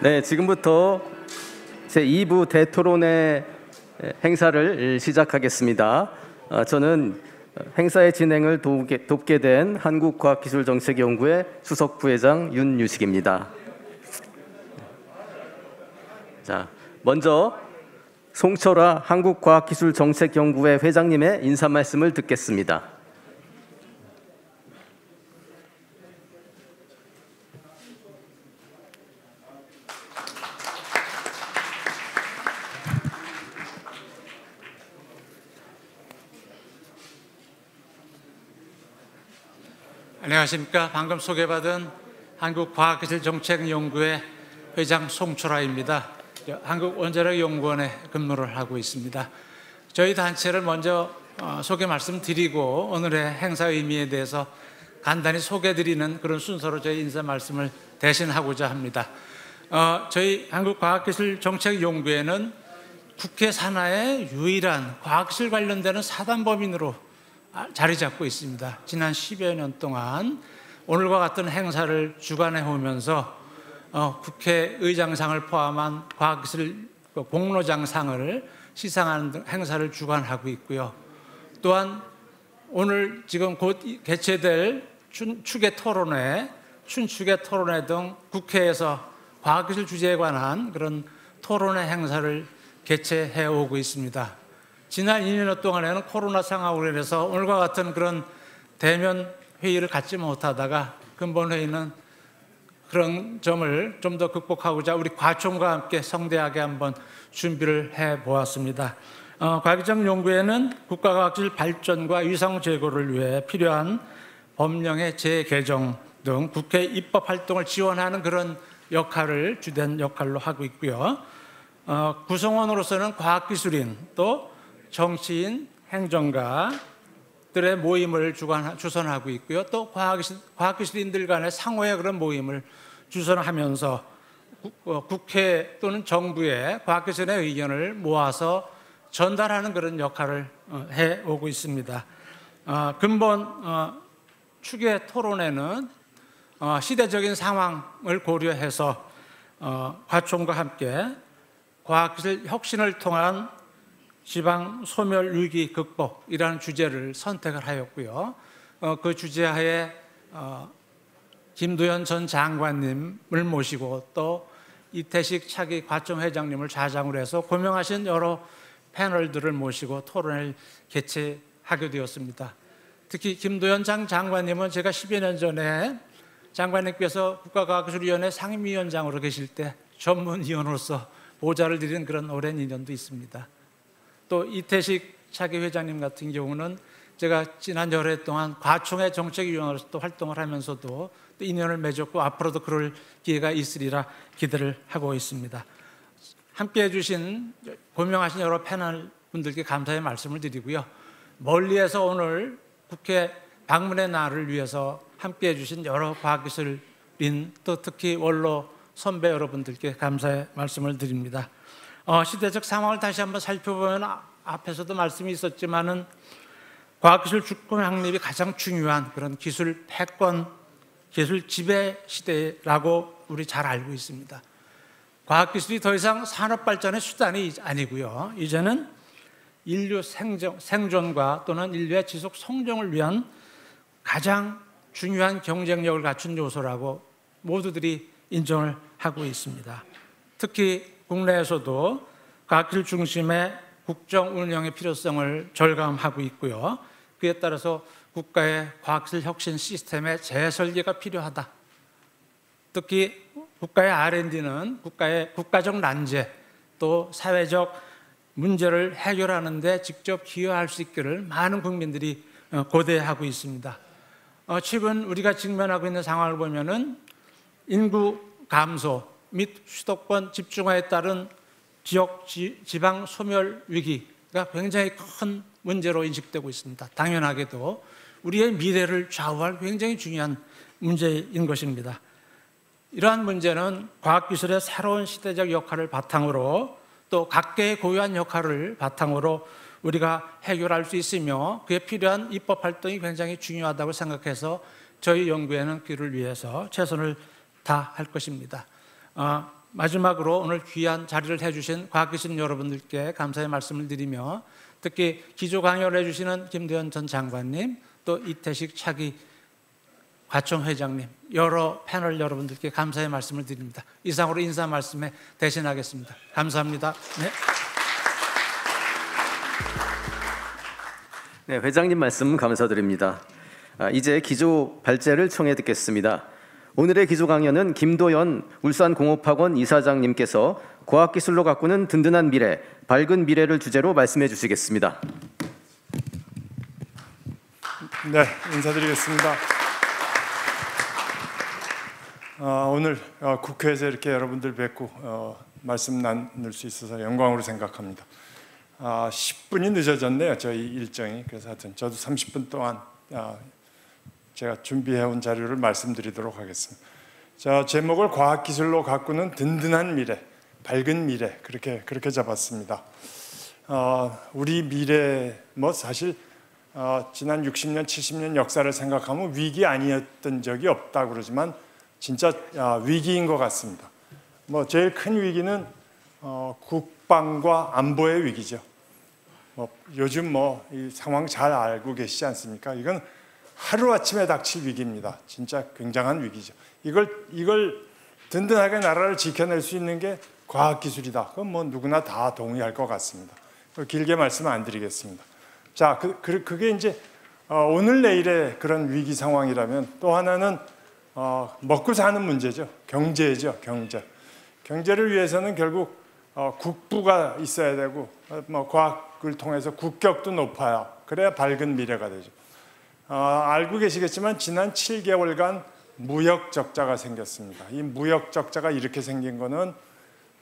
네, 지금부터 제2부 대토론회 행사를 시작하겠습니다. 저는 행사의 진행을 돕게 된 한국과학기술정책연구회 수석 부회장 윤유식입니다. 자, 먼저 송철아 한국과학기술정책연구회 회장님의 인사 말씀을 듣겠습니다. 안녕하십니까. 방금 소개받은 한국과학기술정책연구회 회장 송철아입니다. 한국원자력연구원에 근무를 하고 있습니다. 저희 단체를 먼저 소개 말씀드리고 오늘의 행사 의미에 대해서 간단히 소개드리는 그런 순서로 저희 인사 말씀을 대신하고자 합니다. 저희 한국과학기술정책연구회는 국회 산하의 유일한 과학기술 관련되는 사단법인으로 자리 잡고 있습니다. 지난 10여 년 동안 오늘과 같은 행사를 주관해 오면서 국회의장상을 포함한 과학기술 공로장상을 시상하는 행사를 주관하고 있고요. 또한 오늘 지금 곧 개최될 춘추계 토론회 등 국회에서 과학기술 주제에 관한 그런 토론회 행사를 개최해 오고 있습니다. 지난 2년 동안에는 코로나 상황으로 인해서 오늘과 같은 그런 대면 회의를 갖지 못하다가 근본 회의는 그런 점을 좀 더 극복하고자 우리 과총과 함께 성대하게 한번 준비를 해 보았습니다. 과학기술연구회는 국가과학기술 발전과 위상 제고를 위해 필요한 법령의 재개정 등 국회 입법 활동을 지원하는 그런 역할을 주된 역할로 하고 있고요. 구성원으로서는 과학기술인 또 정치인, 행정가들의 모임을 주선하고 있고요. 또 과학기술인들 간의 상호의 그런 모임을 주선하면서 국회 또는 정부의 과학기술의 의견을 모아서 전달하는 그런 역할을 해오고 있습니다. 근본 추계 토론회는 시대적인 상황을 고려해서 과총과 함께 과학기술 혁신을 통한 지방 소멸 위기 극복이라는 주제를 선택을 하였고요. 그 주제하에 김두현 전 장관님을 모시고 또 이태식 차기 과총 회장님을 좌장으로 해서 고명하신 여러 패널들을 모시고 토론을 개최하게 되었습니다. 특히 김두현 장 장관님은 제가 10여 년 전에 장관님께서 국가과학기술위원회 상임위원장으로 계실 때 전문위원으로서 보좌를 드리는 그런 오랜 인연도 있습니다. 또 이태식 차기 회장님 같은 경우는 제가 지난 여러 해 동안 과총의 정책위원으로서 또 활동을 하면서도 또 인연을 맺었고 앞으로도 그럴 기회가 있으리라 기대를 하고 있습니다. 함께해 주신 고명하신 여러 패널 분들께 감사의 말씀을 드리고요. 멀리에서 오늘 국회 방문의 날을 위해서 함께해 주신 여러 과학기술인 또 특히 원로 선배 여러분들께 감사의 말씀을 드립니다. 시대적 상황을 다시 한번 살펴보면 앞에서도 말씀이 있었지만은 과학기술 주권 확립이 가장 중요한 그런 기술 패권, 기술 지배 시대라고 우리 잘 알고 있습니다. 과학기술이 더 이상 산업 발전의 수단이 아니고요. 이제는 인류 생존과 또는 인류의 지속 성장을 위한 가장 중요한 경쟁력을 갖춘 요소라고 모두들이 인정을 하고 있습니다. 특히 국내에서도 과학기술 중심의 국정 운영의 필요성을 절감하고 있고요. 그에 따라서 국가의 과학기술 혁신 시스템의 재설계가 필요하다. 특히 국가의 R&D는 국가의 국가적 난제 또 사회적 문제를 해결하는 데 직접 기여할 수 있기를 많은 국민들이 고대하고 있습니다. 최근 우리가 직면하고 있는 상황을 보면은 인구 감소 및 수도권 집중화에 따른 지역 지방 소멸 위기가 굉장히 큰 문제로 인식되고 있습니다. 당연하게도 우리의 미래를 좌우할 굉장히 중요한 문제인 것입니다. 이러한 문제는 과학기술의 새로운 시대적 역할을 바탕으로 또 각계의 고유한 역할을 바탕으로 우리가 해결할 수 있으며 그에 필요한 입법 활동이 굉장히 중요하다고 생각해서 저희 연구회는 그를 위해서 최선을 다할 것입니다. 마지막으로 오늘 귀한 자리를 해주신 과학기신 여러분들께 감사의 말씀을 드리며 특히 기조 강연을 해주시는 김대현 전 장관님, 또 이태식 차기 과청 회장님, 여러 패널 여러분들께 감사의 말씀을 드립니다. 이상으로 인사 말씀에 대신하겠습니다. 감사합니다. 네. 네, 회장님 말씀 감사드립니다. 이제 기조 발제를 청해 듣겠습니다. 오늘의 기조 강연은 김도연 울산공업학원 이사장님께서 과학기술로 가꾸는 든든한 미래, 밝은 미래를 주제로 말씀해 주시겠습니다. 네, 인사드리겠습니다. 오늘 국회에서 이렇게 여러분들 뵙고 말씀 나눌 수 있어서 영광으로 생각합니다. 10분이 늦어졌네요, 저희 일정이. 그래서 하여튼 저도 30분 동안 제가 준비해온 자료를 말씀드리도록 하겠습니다. 자, 제목을 과학기술로 가꾸는 든든한 미래, 밝은 미래, 그렇게 잡았습니다. 우리 미래, 사실 지난 60년, 70년 역사를 생각하면 위기 아니었던 적이 없다 그러지만 진짜 위기인 것 같습니다. 제일 큰 위기는 국방과 안보의 위기죠. 요즘 이 상황 잘 알고 계시지 않습니까? 이건 하루아침에 닥칠 위기입니다. 진짜 굉장한 위기죠. 이걸 든든하게 나라를 지켜낼 수 있는 게 과학기술이다. 그건 누구나 다 동의할 것 같습니다. 길게 말씀 안 드리겠습니다. 자, 그게 이제 오늘 내일의 그런 위기 상황이라면 또 하나는 먹고 사는 문제죠. 경제죠. 경제를 위해서는 결국 국부가 있어야 되고 과학을 통해서 국격도 높아야 그래야 밝은 미래가 되죠. 알고 계시겠지만 지난 7개월간 무역 적자가 생겼습니다. 이 무역 적자가 이렇게 생긴 거는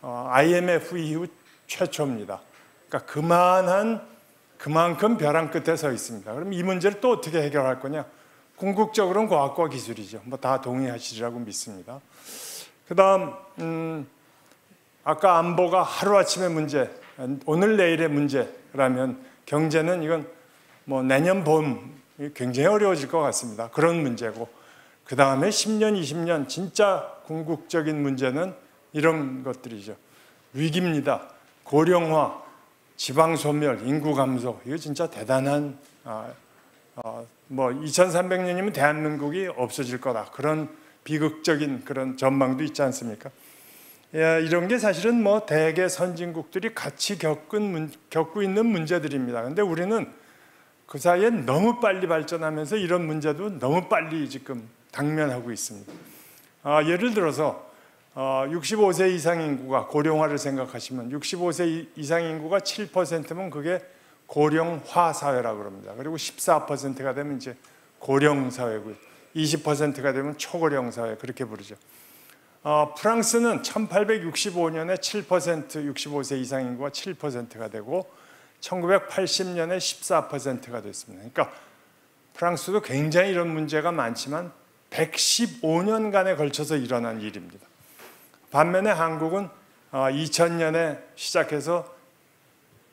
IMF 이후 최초입니다. 그러니까 그만큼 벼랑 끝에 서 있습니다. 그럼 이 문제를 또 어떻게 해결할 거냐? 궁극적으로는 과학과 기술이죠. 다 동의하시리라고 믿습니다. 그다음 아까 안보가 하루아침의 문제, 오늘 내일의 문제라면 경제는 이건 내년 봄 굉장히 어려워질 것 같습니다. 그런 문제고 그 다음에 10년, 20년 진짜 궁극적인 문제는 이런 것들이죠. 위기입니다. 고령화, 지방소멸, 인구 감소, 이거 진짜 대단한 2300년이면 대한민국이 없어질 거다. 그런 비극적인 그런 전망도 있지 않습니까? 이런 게 사실은 대개 선진국들이 같이 겪고 있는 문제들입니다. 근데 우리는 그 사이에 너무 빨리 발전하면서 이런 문제도 너무 빨리 지금 당면하고 있습니다. 예를 들어서 65세 이상 인구가 고령화를 생각하시면 65세 이상 인구가 7%면 그게 고령화 사회라고 그럽니다. 그리고 14%가 되면 이제 고령 사회고요. 20%가 되면 초고령 사회 그렇게 부르죠. 프랑스는 1865년에 7% 65세 이상 인구가 7%가 되고 1980년에 14%가 됐습니다. 그러니까 프랑스도 굉장히 이런 문제가 많지만 115년간에 걸쳐서 일어난 일입니다. 반면에 한국은 2000년에 시작해서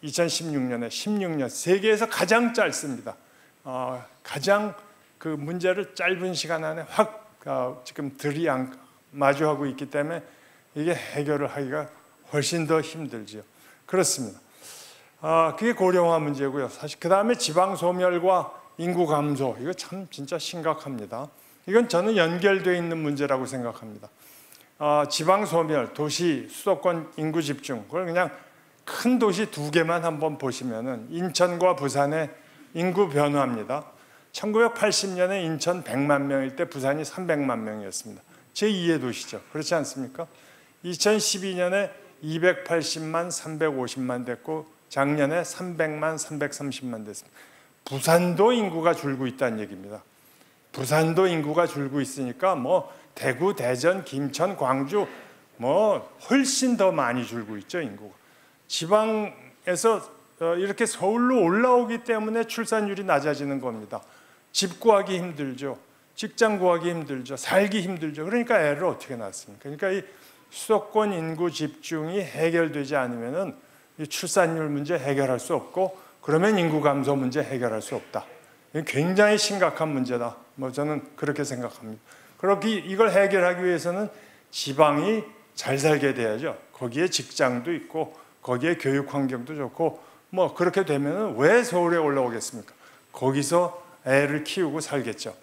2016년에 16년 세계에서 가장 짧습니다. 가장 그 문제를 짧은 시간 안에 확 지금 마주하고 있기 때문에 이게 해결을 하기가 훨씬 더 힘들죠. 그렇습니다. 그게 고령화 문제고요. 사실 그 다음에 지방 소멸과 인구 감소, 이거 참 진짜 심각합니다. 이건 저는 연결되어 있는 문제라고 생각합니다. 지방 소멸, 도시 수도권 인구 집중, 그걸 그냥 큰 도시 2개만 한번 보시면은 인천과 부산의 인구 변화입니다. 1980년에 인천 100만 명일 때 부산이 300만 명이었습니다. 제2의 도시죠. 그렇지 않습니까? 2012년에 280만, 350만 됐고 작년에 300만, 330만 됐습니다. 부산도 인구가 줄고 있다는 얘기입니다. 부산도 인구가 줄고 있으니까 대구, 대전, 김천, 광주 훨씬 더 많이 줄고 있죠, 인구가. 지방에서 이렇게 서울로 올라오기 때문에 출산율이 낮아지는 겁니다. 집 구하기 힘들죠. 직장 구하기 힘들죠. 살기 힘들죠. 그러니까 애를 어떻게 낳습니까? 그러니까 이 수도권 인구 집중이 해결되지 않으면은 이 출산율 문제 해결할 수 없고 그러면 인구 감소 문제 해결할 수 없다. 굉장히 심각한 문제다. 저는 그렇게 생각합니다. 그렇게 이걸 해결하기 위해서는 지방이 잘 살게 돼야죠. 거기에 직장도 있고 거기에 교육 환경도 좋고 뭐 그렇게 되면은 왜 서울에 올라오겠습니까? 거기서 애를 키우고 살겠죠.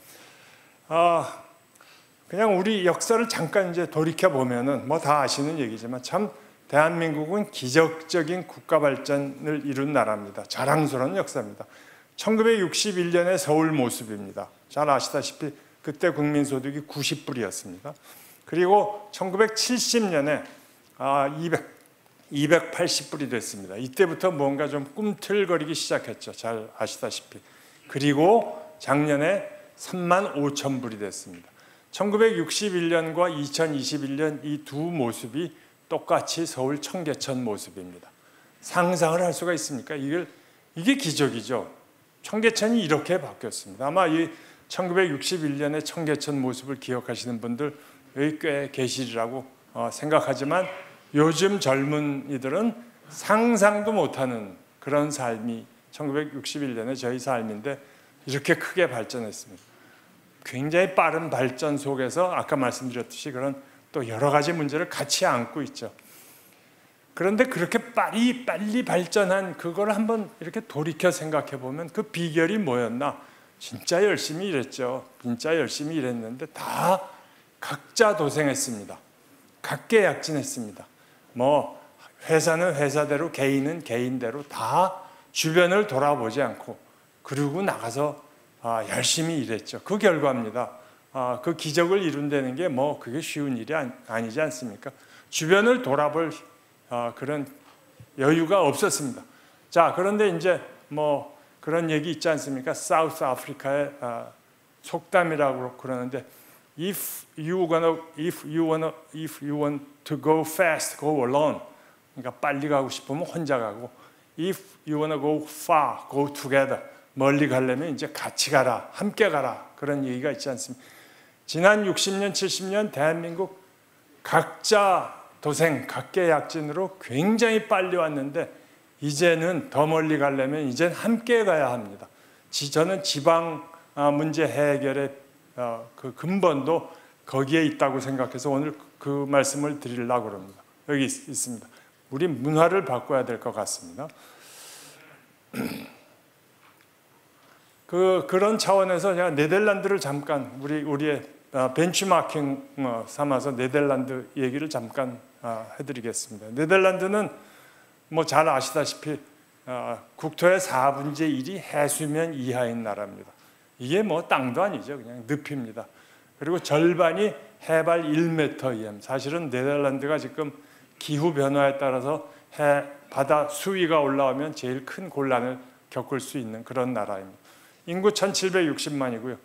그냥 우리 역사를 잠깐 이제 돌이켜 보면은 뭐 다 아시는 얘기지만 참 대한민국은 기적적인 국가 발전을 이룬 나라입니다. 자랑스러운 역사입니다. 1961년의 서울 모습입니다. 잘 아시다시피 그때 국민소득이 90불이었습니다. 그리고 1970년에 280불이 됐습니다. 이때부터 뭔가 좀 꿈틀거리기 시작했죠. 잘 아시다시피. 그리고 작년에 35,000불이 됐습니다. 1961년과 2021년 이 두 모습이 똑같이 서울 청계천 모습입니다. 상상을 할 수가 있습니까? 이게 기적이죠. 청계천이 이렇게 바뀌었습니다. 아마 이 1961년의 청계천 모습을 기억하시는 분들 여기 꽤 계시리라고 생각하지만 요즘 젊은이들은 상상도 못하는 그런 삶이 1961년의 저희 삶인데 이렇게 크게 발전했습니다. 굉장히 빠른 발전 속에서 아까 말씀드렸듯이 그런 또 여러 가지 문제를 같이 안고 있죠. 그런데 그렇게 빨리 발전한 그걸 한번 이렇게 돌이켜 생각해 보면 그 비결이 뭐였나? 진짜 열심히 일했죠. 진짜 열심히 일했는데 다 각자 도생했습니다. 각계약진했습니다. 뭐 회사는 회사대로 개인은 개인대로 다 주변을 돌아보지 않고 그러고 나가서 열심히 일했죠. 그 결과입니다. 그 기적을 이룬다는 게 뭐 그게 쉬운 일이 아니지 않습니까? 주변을 돌아볼 그런 여유가 없었습니다. 자, 그런데 이제 뭐 그런 얘기 있지 않습니까? 사우스 아프리카의 속담이라고 그러는데 if you want to go fast, go alone. 그러니까 빨리 가고 싶으면 혼자 가고 if you want to go far, go together. 멀리 가려면 이제 같이 가라, 함께 가라. 그런 얘기가 있지 않습니까? 지난 60년, 70년 대한민국 각자 도생, 각계약진으로 굉장히 빨리 왔는데 이제는 더 멀리 가려면 이제는 함께 가야 합니다. 저는 지방 문제 해결의 그 근본도 거기에 있다고 생각해서 오늘 그 말씀을 드리려고 합니다. 여기 있습니다. 우리 문화를 바꿔야 될 것 같습니다. 그런 차원에서 제가 네덜란드를 잠깐 우리의 벤치마킹 삼아서 네덜란드 얘기를 잠깐 해드리겠습니다. 네덜란드는 뭐 잘 아시다시피 국토의 4분의 1이 해수면 이하인 나라입니다. 이게 뭐 땅도 아니죠. 그냥 늪입니다. 그리고 절반이 해발 1m 이하입니다. 사실은 네덜란드가 지금 기후 변화에 따라서 바다 수위가 올라오면 제일 큰 곤란을 겪을 수 있는 그런 나라입니다. 인구 1760만이고요.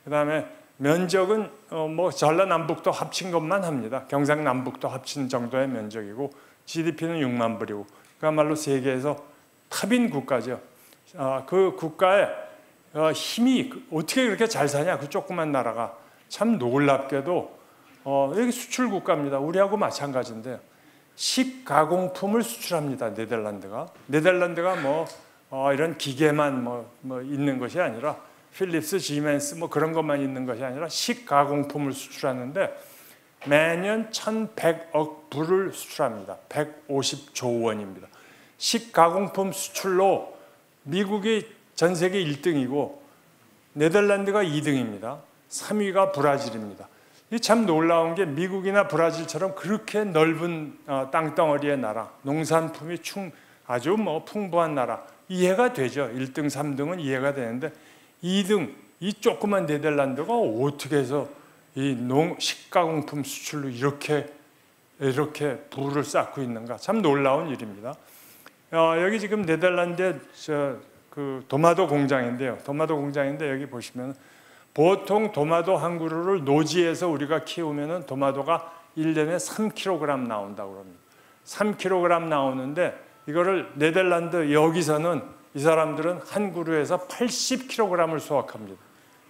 그 다음에 면적은 뭐 전라남북도 합친 것만 합니다. 경상남북도 합친 정도의 면적이고 GDP는 6만 불이고 그야말로 세계에서 탑인 국가죠. 그 국가의 힘이 어떻게 그렇게 잘 사냐? 그 조그만 나라가 참 놀랍게도 여기 수출 국가입니다. 우리하고 마찬가지인데 식가공품을 수출합니다. 네덜란드가 뭐 이런 기계만 뭐 있는 것이 아니라 필립스, 지멘스 뭐 그런 것만 있는 것이 아니라 식가공품을 수출하는데 매년 1,100억 불을 수출합니다. 150조 원입니다. 식가공품 수출로 미국이 전 세계 1등이고 네덜란드가 2등입니다. 3위가 브라질입니다. 이 참 놀라운 게 미국이나 브라질처럼 그렇게 넓은 땅덩어리의 나라, 농산품이 아주 뭐 풍부한 나라 이해가 되죠. 1등, 3등은 이해가 되는데 2등 이 조그만 네덜란드가 어떻게 해서 이 식가공품 수출로 이렇게 부를 쌓고 있는가 참 놀라운 일입니다. 여기 지금 네덜란드의 그 도마도 공장인데요. 여기 보시면 보통 도마도 한 그루를 노지에서 우리가 키우면은 도마도가 1년에 3kg 나온다고 합니다. 3kg 나오는데 이거를 네덜란드 여기서는 이 사람들은 한 그루에서 80kg을 수확합니다.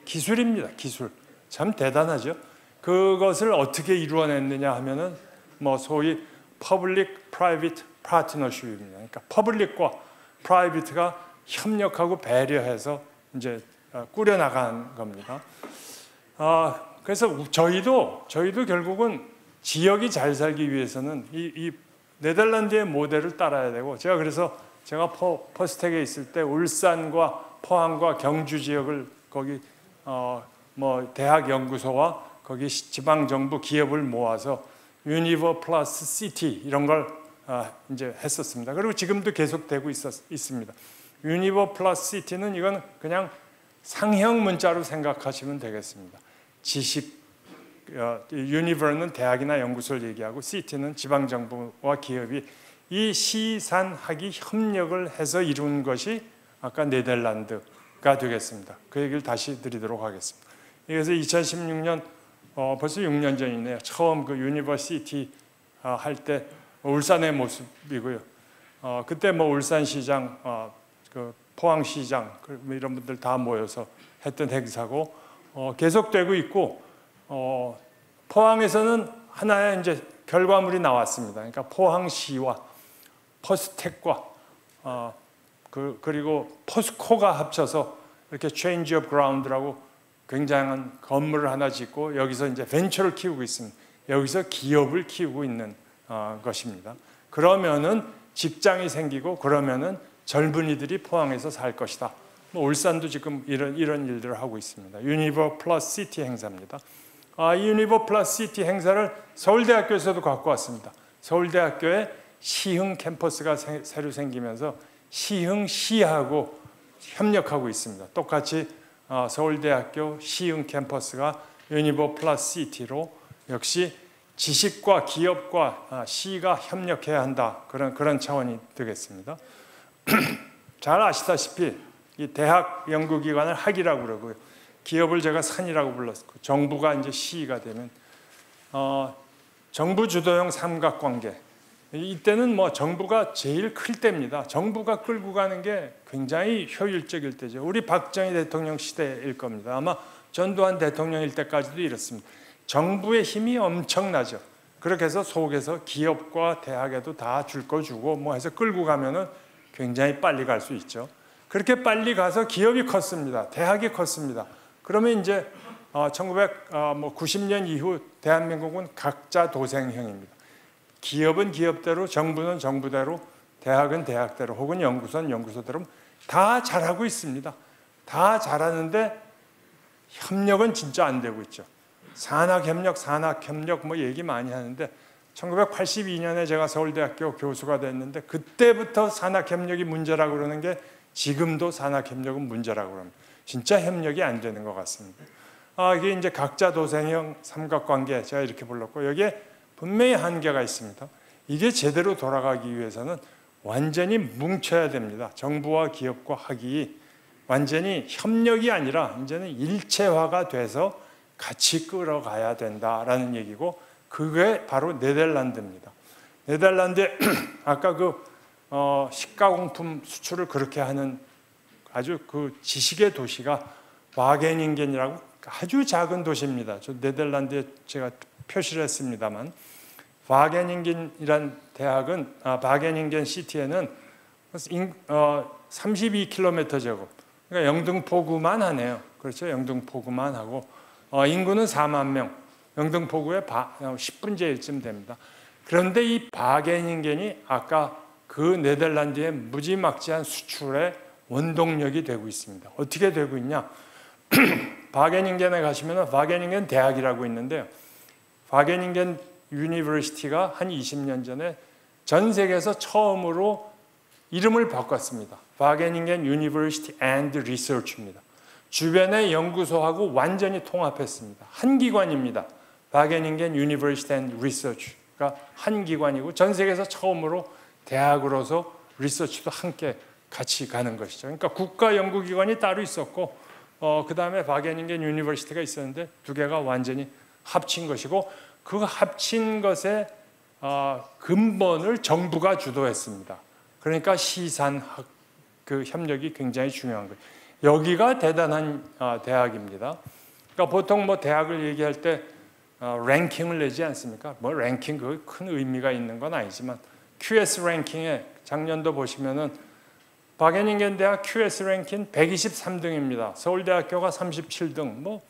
기술입니다. 기술. 참 대단하죠. 그것을 어떻게 이루어냈느냐 하면은 뭐 소위 퍼블릭 프라이빗 파트너십입니다. 그러니까 퍼블릭과 프라이빗가 협력하고 배려해서 이제 꾸려나간 겁니다. 그래서 저희도 결국은 지역이 잘 살기 위해서는 이 네덜란드의 모델을 따라야 되고, 그래서 제가 퍼스텍에 있을 때 울산과 포항과 경주 지역을 거기 뭐 대학 연구소와 거기 지방 정부 기업을 모아서 유니버 플러스 시티 이런 걸 이제 했었습니다. 그리고 지금도 계속되고 있습니다. 유니버 플러스 시티는 이건 그냥 상형 문자로 생각하시면 되겠습니다. 지식, 유니버는 대학이나 연구소를 얘기하고 시티는 지방 정부와 기업이 이 시산학이 협력을 해서 이룬 것이 아까 네덜란드가 되겠습니다. 그 얘기를 다시 드리도록 하겠습니다. 그래서 2016년 벌써 6년 전이네요. 처음 그 유니버시티 할 때 울산의 모습이고요. 그때 뭐 울산시장, 그 포항시장 이런 분들 다 모여서 했던 행사고 계속되고 있고, 포항에서는 하나의 이제 결과물이 나왔습니다. 그러니까 포항시와 퍼스텍과 그리고 포스코가 합쳐서 이렇게 체인지 오브 그라운드라고 굉장한 건물을 하나 짓고 여기서 이제 벤처를 키우고 있습니다. 여기서 기업을 키우고 있는 것입니다. 그러면은 직장이 생기고 그러면은 젊은이들이 포항에서 살 것이다. 뭐 울산도 지금 이런 일들을 하고 있습니다. 유니버 플러스 시티 행사입니다. 이 유니버 플러스 시티 행사를 서울대학교에서도 갖고 왔습니다. 서울대학교에 시흥 캠퍼스가 새로 생기면서 시흥시하고 협력하고 있습니다. 똑같이 서울대학교 시흥 캠퍼스가 유니버 플러스 시티로 역시 지식과 기업과 시가 협력해야 한다. 그런 차원이 되겠습니다. 잘 아시다시피 이 대학 연구기관을 학이라고 그러고요. 기업을 제가 산이라고 불렀고, 정부가 이제 시가 되면 정부 주도형 삼각관계. 이때는 뭐 정부가 제일 클 때입니다. 정부가 끌고 가는 게 굉장히 효율적일 때죠. 우리 박정희 대통령 시대일 겁니다. 아마 전두환 대통령일 때까지도 이렇습니다. 정부의 힘이 엄청나죠. 그렇게 해서 속에서 기업과 대학에도 다 줄 거 주고 뭐 해서 끌고 가면은 굉장히 빨리 갈 수 있죠. 그렇게 빨리 가서 기업이 컸습니다. 대학이 컸습니다. 그러면 이제 1990년 이후 대한민국은 각자 도생형입니다. 기업은 기업대로, 정부는 정부대로, 대학은 대학대로, 혹은 연구소는 연구소대로 다 잘하고 있습니다. 다 잘하는데 협력은 진짜 안 되고 있죠. 산학협력 뭐 얘기 많이 하는데 1982년에 제가 서울대학교 교수가 됐는데 그때부터 산학협력이 문제라고 그러는 게 지금도 산학협력은 문제라고 그럽니다. 진짜 협력이 안 되는 것 같습니다. 이게 이제 각자 도생형 삼각관계 제가 이렇게 불렀고, 여기에 분명히 한계가 있습니다. 이게 제대로 돌아가기 위해서는 완전히 뭉쳐야 됩니다. 정부와 기업과 학이 완전히 협력이 아니라 이제는 일체화가 돼서 같이 끌어가야 된다라는 얘기고, 그게 바로 네덜란드입니다. 네덜란드 아까 그 식가공품 수출을 그렇게 하는 아주 그 지식의 도시가 와게닝겐이라고 아주 작은 도시입니다. 저 네덜란드에 제가 표시를 했습니다만, 와게닝겐이란 대학은 와게닝겐 시티에는 32km 제곱, 그러니까 영등포구만 하네요. 그렇죠? 영등포구만 하고 인구는 4만 명, 영등포구의 10분의 1쯤 됩니다. 그런데 이 와게닝겐이 아까 그 네덜란드의 무지막지한 수출의 원동력이 되고 있습니다. 어떻게 되고 있냐? 와게닝겐에 가시면 와게닝겐 대학이라고 있는데요. 와게닝겐 유니버시티가 한 20년 전에 전 세계에서 처음으로 이름을 바꿨습니다. 와게닝겐 유니버시티 앤드 리서치입니다. 주변의 연구소하고 완전히 통합했습니다. 한 기관입니다. 와게닝겐 유니버시티 앤드 리서치가 한 기관이고 전 세계에서 처음으로 대학으로서 리서치도 함께 같이 가는 것이죠. 그러니까 국가 연구기관이 따로 있었고 그 다음에 와게닝겐 유니버시티가 있었는데 두 개가 완전히 합친 것이고, 그 합친 것의 근본을 정부가 주도했습니다. 그러니까 시산학 그 협력이 굉장히 중요한 거예요. 여기가 대단한 대학입니다. 그러니까 보통 뭐 대학을 얘기할 때 랭킹을 내지 않습니까? 뭐 랭킹 그 큰 의미가 있는 건 아니지만 QS 랭킹에 작년도 보시면은 와게닝겐 대학 QS 랭킹 123등입니다. 서울대학교가 37등, 뭐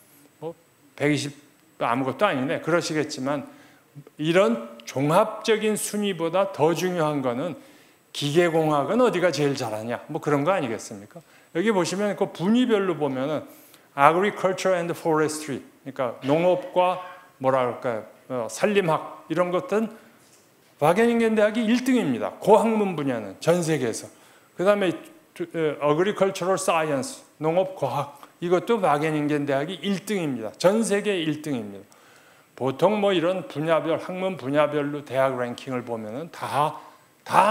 120 아무것도 아니네 그러시겠지만 이런 종합적인 순위보다 더 중요한 거는 기계공학은 어디가 제일 잘하냐, 뭐 그런 거 아니겠습니까? 여기 보시면 그 분위별로 보면은 agriculture and forestry, 그러니까 농업과 뭐라 그럴까요, 산림학 이런 것들은 와게닝겐 대학이 1등입니다. 고학문 분야는 전 세계에서. 그 다음에 agricultural science, 농업과학, 이것도 와게닝겐 대학이 1등입니다. 전 세계 1등입니다. 보통 뭐 이런 분야별, 학문 분야별로 대학 랭킹을 보면은 다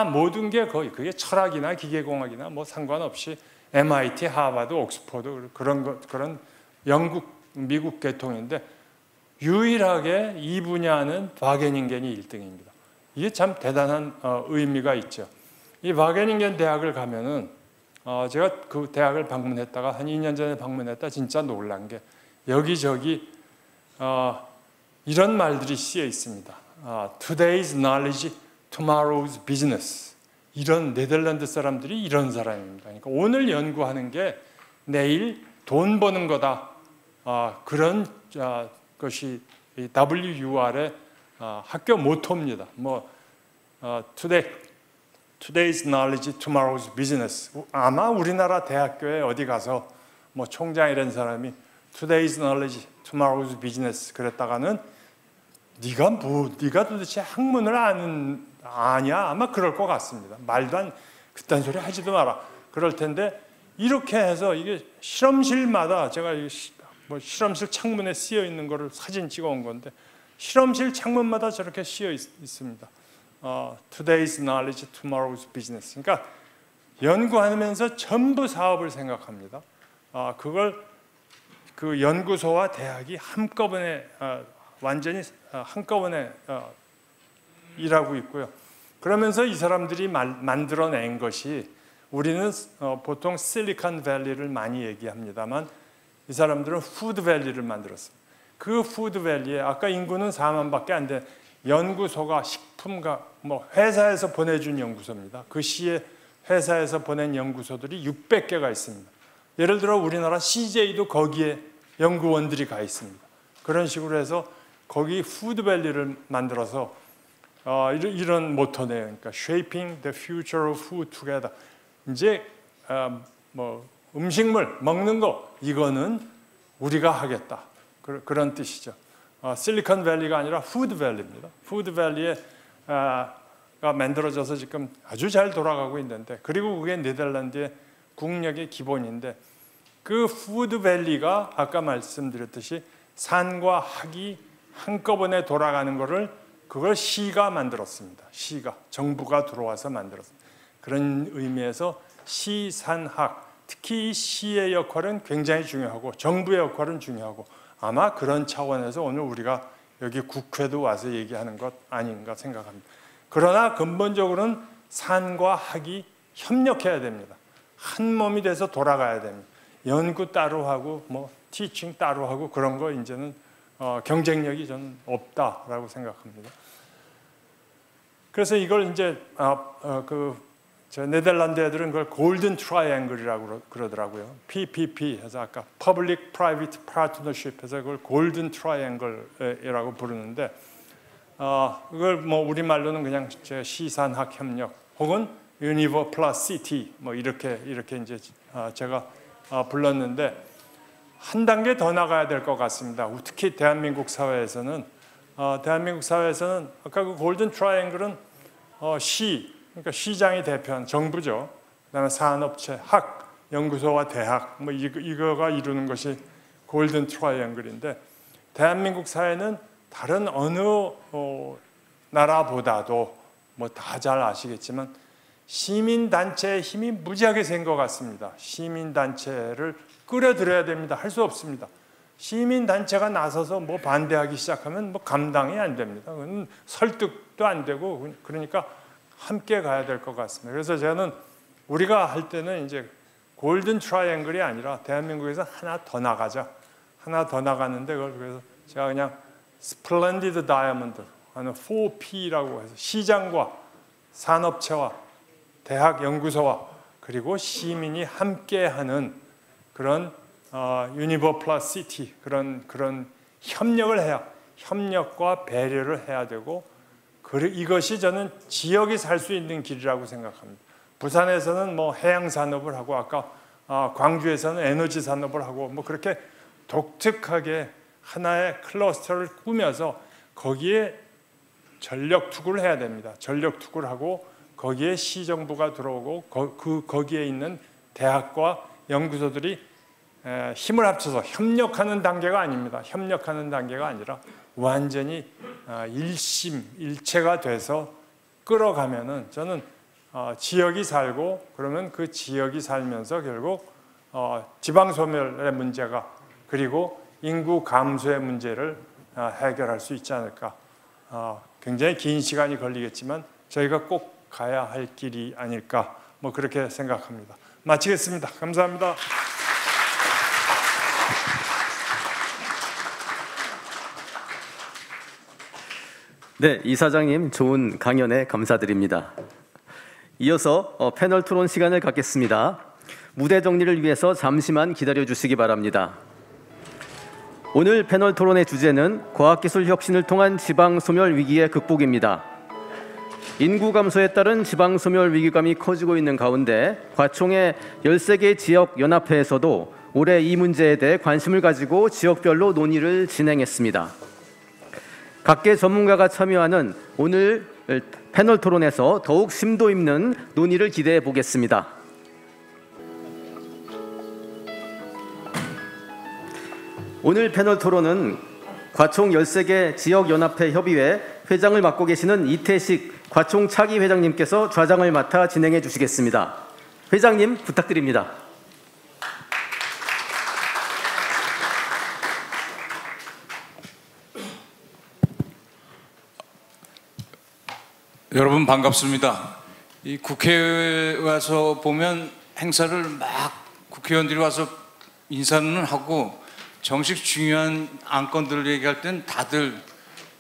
모든 게 거의 그게 철학이나 기계공학이나 뭐 상관없이 MIT, 하버드, 옥스퍼드 그런 영국, 미국 계통인데 유일하게 이 분야는 와게닝겐이 1등입니다. 이게 참 대단한 의미가 있죠. 이 와게닝겐 대학을 가면은 제가 그 대학을 방문했다가 한 2년 전에 방문했다 진짜 놀란 게 여기저기 이런 말들이 쓰여 있습니다. Today's knowledge, tomorrow's business. 이런 네덜란드 사람들이 이런 사람입니다. 그러니까 오늘 연구하는 게 내일 돈 버는 거다. 그런 것이 WUR의 학교 모토입니다. 뭐 Today's knowledge, tomorrow's business. 아마 우리나라 대학교에 어디 가서 뭐 총장 이런 사람이 Today's knowledge, tomorrow's business 그랬다가는 네가 도대체 학문을 아냐? 아마 그럴 것 같습니다. 말도 안 그딴 소리 하지도 마라. 그럴 텐데 이렇게 해서 이게 실험실마다 제가 뭐 실험실 창문에 쓰여 있는 거를 사진 찍어 온 건데 실험실 창문마다 저렇게 쓰여 있습니다. Today's knowledge, tomorrow's business. 그러니까 연구하면서 전부 사업을 생각합니다. 그걸 그 연구소와 대학이 한꺼번에 완전히 한꺼번에 일하고 있고요. 그러면서 이 사람들이 만들어낸 것이 우리는 보통 실리콘밸리를 많이 얘기합니다만 이 사람들은 푸드밸리를 만들었습니다. 그 푸드밸리에 아까 인구는 4만밖에 안 돼. 연구소가 식품과 뭐 회사에서 보내준 연구소입니다. 그 시에 회사에서 보낸 연구소들이 600개가 있습니다. 예를 들어 우리나라 CJ도 거기에 연구원들이 가 있습니다. 그런 식으로 해서 거기 푸드밸리를 만들어서 이런 모토네요. 그러니까 Shaping the future of food together. 이제 뭐 음식물 먹는 거 이거는 우리가 하겠다. 그런 뜻이죠. 실리콘밸리가 아니라 푸드밸리입니다. 푸드밸리가 만들어져서 지금 아주 잘 돌아가고 있는데 그리고 그게 네덜란드의 국력의 기본인데 그 푸드밸리가 아까 말씀드렸듯이 산과 학이 한꺼번에 돌아가는 거를 그걸 시가 만들었습니다. 시가 정부가 들어와서 만들었습니다. 그런 의미에서 시, 산, 학 특히 시의 역할은 굉장히 중요하고 정부의 역할은 중요하고 아마 그런 차원에서 오늘 우리가 여기 국회도 와서 얘기하는 것 아닌가 생각합니다. 그러나 근본적으로는 산과 학이 협력해야 됩니다. 한 몸이 돼서 돌아가야 됩니다. 연구 따로 하고 뭐 티칭 따로 하고 그런 거 이제는 경쟁력이 저는 없다라고 생각합니다. 그래서 이걸 이제 저 네덜란드 애들은 그걸 골든 트라이앵글이라고 그러더라고요. PPP 해서 아까 Public Private Partnership 해서 그걸 골든 트라이앵글이라고 부르는데 그걸 뭐 우리말로는 그냥 시산학 협력 혹은 유니버 플러스 시티 뭐 이렇게 이제 제가 불렀는데 한 단계 더 나가야 될 것 같습니다. 특히 대한민국 사회에서는 아까 그 골든 트라이앵글은 그러니까 시장이 대표한 정부죠. 그다음에 산업체, 학, 연구소와 대학 뭐 이거가 이루는 것이 골든 트라이앵글인데 대한민국 사회는 다른 어느 나라보다도 뭐 다 잘 아시겠지만 시민단체의 힘이 무지하게 센 것 같습니다. 시민단체를 끌어들여야 됩니다. 할 수 없습니다. 시민단체가 나서서 뭐 반대하기 시작하면 뭐 감당이 안 됩니다. 그건 설득도 안 되고 그러니까 함께 가야 될 것 같습니다. 그래서 저는 우리가 할 때는 이제 골든 트라이앵글이 아니라 대한민국에서 하나 더 나가자. 하나 더 나가는데 그걸 그래서 제가 그냥 스플렌디드 다이아몬드 하는 4P라고 해서 시장과 산업체와 대학 연구소와 그리고 시민이 함께하는 그런 유니버 플러스 시티 그런 협력을 해야 협력과 배려를 해야 되고 이것이 저는 지역이 살 수 있는 길이라고 생각합니다. 부산에서는 뭐 해양 산업을 하고 아까 광주에서는 에너지 산업을 하고 뭐 그렇게 독특하게 하나의 클러스터를 꾸며서 거기에 전력 투구를 해야 됩니다. 전력 투구를 하고 거기에 시정부가 들어오고 거기에 있는 대학과 연구소들이 힘을 합쳐서 협력하는 단계가 아닙니다. 협력하는 단계가 아니라 완전히 일체가 돼서 끌어가면은 저는 지역이 살고 그러면 그 지역이 살면서 결국 지방 소멸의 문제가 그리고 인구 감소의 문제를 해결할 수 있지 않을까. 굉장히 긴 시간이 걸리겠지만 저희가 꼭 가야 할 길이 아닐까 뭐 그렇게 생각합니다. 마치겠습니다. 감사합니다. 네, 이사장님 좋은 강연에 감사드립니다. 이어서 패널 토론 시간을 갖겠습니다. 무대 정리를 위해서 잠시만 기다려 주시기 바랍니다. 오늘 패널 토론의 주제는 과학기술 혁신을 통한 지방 소멸 위기의 극복입니다. 인구 감소에 따른 지방 소멸 위기감이 커지고 있는 가운데 과총의 13개 지역 연합회에서도 올해 이 문제에 대해 관심을 가지고 지역별로 논의를 진행했습니다. 각계 전문가가 참여하는 오늘 패널 토론에서 더욱 심도 있는 논의를 기대해 보겠습니다. 오늘 패널 토론은 과총 13개 지역연합회 협의회 회장을 맡고 계시는 이태식 과총 차기 회장님께서 좌장을 맡아 진행해 주시겠습니다. 회장님 부탁드립니다. 여러분 반갑습니다. 이 국회에 와서 보면 행사를 막 국회의원들이 와서 인사는 하고 정식 중요한 안건들을 얘기할 땐 다들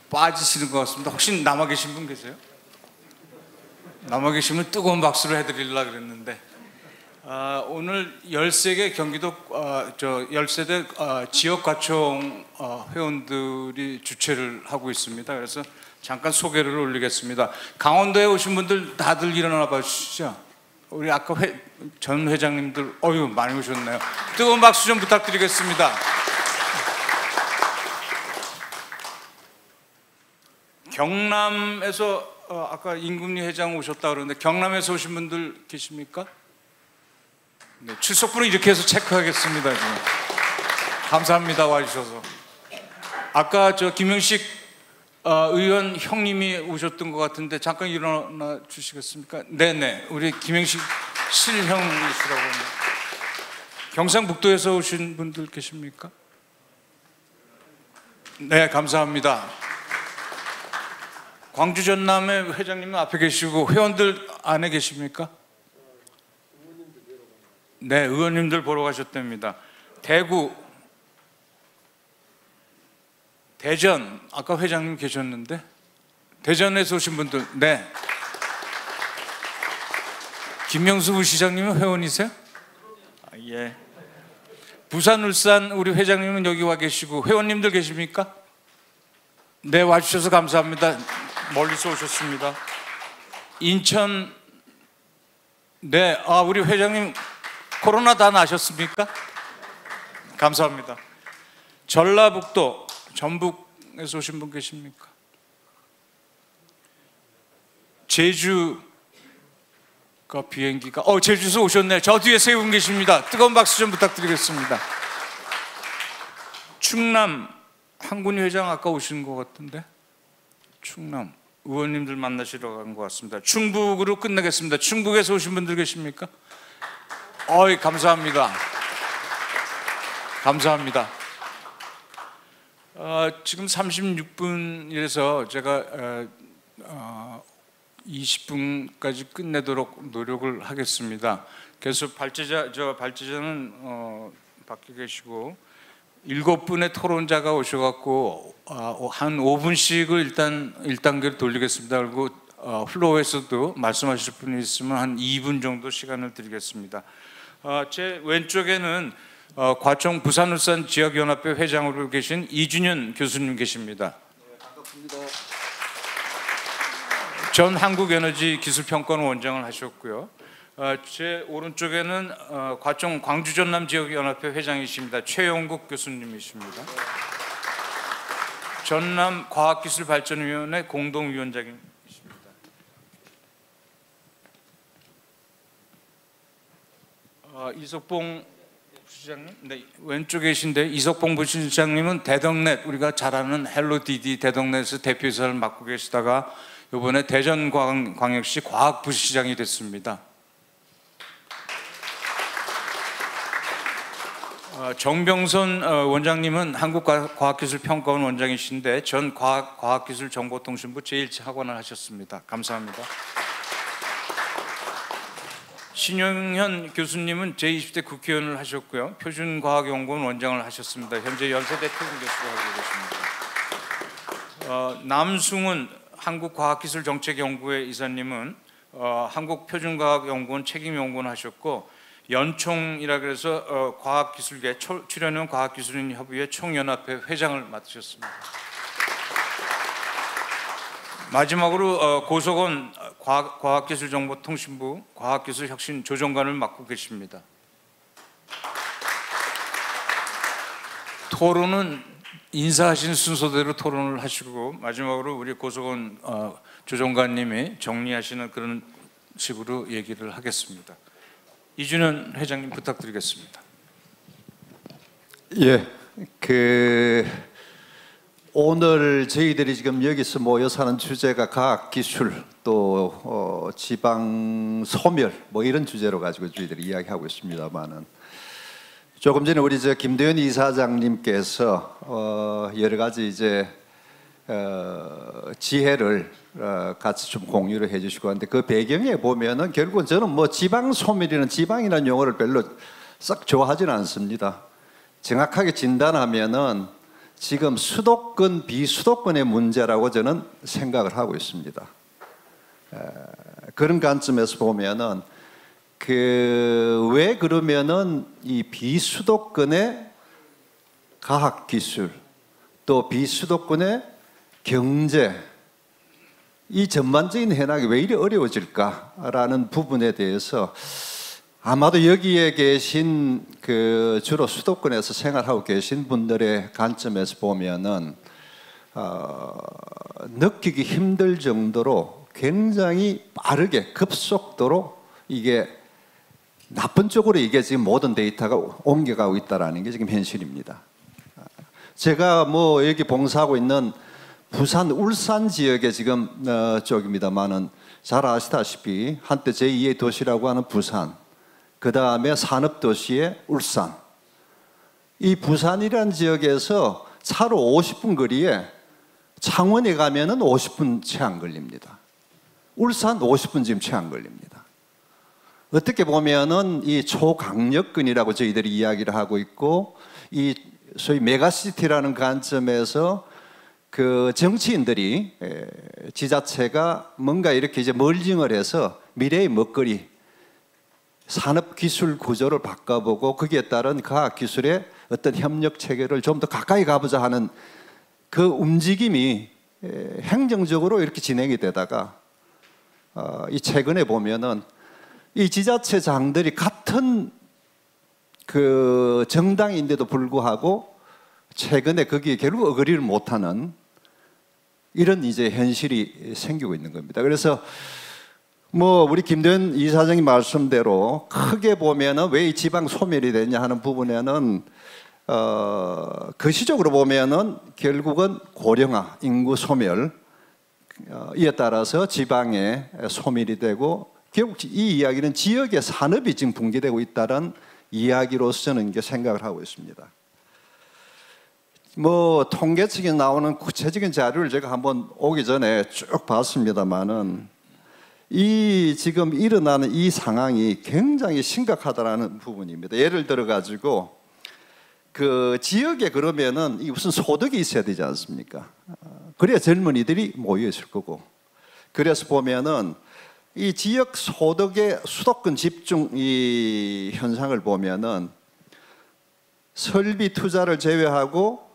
빠지시는 것 같습니다. 혹시 남아 계신 분 계세요? 남아 계시면 뜨거운 박수를 해드리려고 그랬는데 오늘 13개 경기도 13대 지역과총 회원들이 주최를 하고 있습니다. 그래서 잠깐 소개를 올리겠습니다. 강원도에 오신 분들 다들 일어나 봐주시죠. 우리 아까 전 회장님들 어휴 많이 오셨네요. 뜨거운 박수 좀 부탁드리겠습니다. 경남에서 아까 임금리 회장 오셨다 그러는데 경남에서 오신 분들 계십니까? 네, 출석부는 이렇게 해서 체크하겠습니다. 지금. 감사합니다 와주셔서. 아까 김영식 의원 형님이 오셨던 것 같은데 잠깐 일어나 주시겠습니까? 네네, 우리 김영식 실형이시라고 합니다. 경상북도에서 오신 분들 계십니까? 네, 감사합니다. 광주 전남의 회장님은 앞에 계시고 회원들 안에 계십니까? 네, 의원님들 보러 가셨답니다. 대구, 대전, 아까 회장님 계셨는데 대전에서 오신 분들, 네. 김명수 부시장님은 회원이세요? 예. 부산, 울산 우리 회장님은 여기 와 계시고 회원님들 계십니까? 네, 와주셔서 감사합니다. 멀리서 오셨습니다. 인천, 네, 우리 회장님 코로나 다 나셨습니까? 감사합니다. 전라북도, 전북에서 오신 분 계십니까? 제주가 비행기가 제주에서 오셨네요. 저 뒤에 세 분 계십니다. 뜨거운 박수 좀 부탁드리겠습니다. 충남 한군희 회장 아까 오신 것 같은데 충남 의원님들 만나시러 간 것 같습니다. 충북으로 끝내겠습니다. 충북에서 오신 분들 계십니까? 감사합니다. 감사합니다. 지금 36분이라서 제가 20분까지 끝내도록 노력을 하겠습니다. 그래서 발제자는 밖에 계시고 7분의 토론자가 오셔갖고 한 5분씩을 일단 1단계를 돌리겠습니다. 그리고 플로어에서도 말씀하실 분이 있으면 한 2분 정도 시간을 드리겠습니다. 제 왼쪽에는 과총 부산울산 지역연합회 회장으로 계신 이준현 교수님 계십니다. 전 한국에너지기술평가원 원장을 하셨고요. 제 오른쪽에는 과천 광주 전남 지역연합회 회장이십니다. 최용국 교수님이십니다. 전남 과학기술발전위원회 공동위원장이십니다. 이석봉 부시장님, 네, 왼쪽에 계신데 이석봉 부시장님은 대덕넷, 우리가 잘 아는 헬로디디 대덕넷에서 대표이사를 맡고 계시다가 이번에 대전광역시 과학부시장이 됐습니다. 정병선 원장님은 한국과학기술평가원 원장이신데 전 과학기술정보통신부 제1차 학원을 하셨습니다. 감사합니다. 신용현 교수님은 제20대 국회의원을 하셨고요. 표준과학연구원 원장을 하셨습니다. 현재 연세대 특임 교수로 하고 계십니다. 남승훈 한국과학기술정책연구회 이사님은 한국표준과학연구원 책임연구원 하셨고 연총이라 그래서 과학기술계 출연형 과학기술인 협의회 총연합회 회장을 맡으셨습니다. 마지막으로 고석원 과학기술정보통신부 과학기술혁신조정관을 맡고 계십니다. 토론은 인사하신 순서대로 토론을 하시고 마지막으로 우리 고석원 조정관님이 정리하시는 그런 식으로 얘기를 하겠습니다. 이준현 회장님 부탁드리겠습니다. 예, 오늘 저희들이 지금 여기서 모여서 하는 주제가 과학기술 또 지방 소멸 뭐 이런 주제로 가지고 저희들이 이야기하고 있습니다만은 조금 전에 우리 김도현 이사장님께서 여러 가지 이제 지혜를 같이 좀 공유를 해주시고 하는데 그 배경에 보면은 결국은 저는 뭐 지방 소멸이나 지방이라는 용어를 별로 썩 좋아하지는 않습니다. 정확하게 진단하면은 지금 수도권 비수도권의 문제라고 저는 생각을 하고 있습니다. 그런 관점에서 보면은 왜 그러면은 이 비수도권의 과학기술 또 비수도권의 경제 이 전반적인 해나기 왜 이리 어려워질까라는 부분에 대해서 아마도 여기에 계신 주로 수도권에서 생활하고 계신 분들의 관점에서 보면은 느끼기 힘들 정도로 굉장히 빠르게 급속도로 이게 나쁜 쪽으로 이게 지금 모든 데이터가 옮겨가고 있다라는 게 지금 현실입니다. 제가 뭐 여기 봉사하고 있는 부산 울산 지역의 지금 쪽입니다만은 잘 아시다시피 한때 제2의 도시라고 하는 부산, 그 다음에 산업도시의 울산. 이 부산이라는 지역에서 차로 50분 거리에 창원에 가면은 50분 채 안 걸립니다. 울산 50분 지금 채 안 걸립니다. 어떻게 보면은 이 초강력근이라고 저희들이 이야기를 하고 있고 이 소위 메가시티라는 관점에서 정치인들이 지자체가 뭔가 이렇게 이제 멀징을 해서 미래의 먹거리 산업기술 구조를 바꿔보고 거기에 따른 과학기술의 어떤 협력 체계를 좀 더 가까이 가보자 하는 그 움직임이 행정적으로 이렇게 진행이 되다가 이 최근에 보면은 이 지자체장들이 같은 정당인데도 불구하고 최근에 거기에 결국 어그리를 못하는 이런 이제 현실이 생기고 있는 겁니다. 그래서 뭐 우리 김도현 이사장님 말씀대로 크게 보면은 왜 이 지방 소멸이 되냐 하는 부분에는 거시적으로 보면은 결국은 고령화, 인구 소멸 이에 따라서 지방에 소멸이 되고 결국 이 이야기는 지역의 산업이 지금 붕괴되고 있다는 이야기로서 저는 이게 생각을 하고 있습니다. 뭐 통계책에 나오는 구체적인 자료를 제가 한번 오기 전에 쭉 봤습니다만은 이 지금 일어나는 이 상황이 굉장히 심각하다라는 부분입니다. 예를 들어 가지고 지역에 그러면은 이 무슨 소득이 있어야 되지 않습니까? 그래야 젊은이들이 모여 있을 거고. 그래서 보면은 이 지역 소득의 수도권 집중 이 현상을 보면은 설비 투자를 제외하고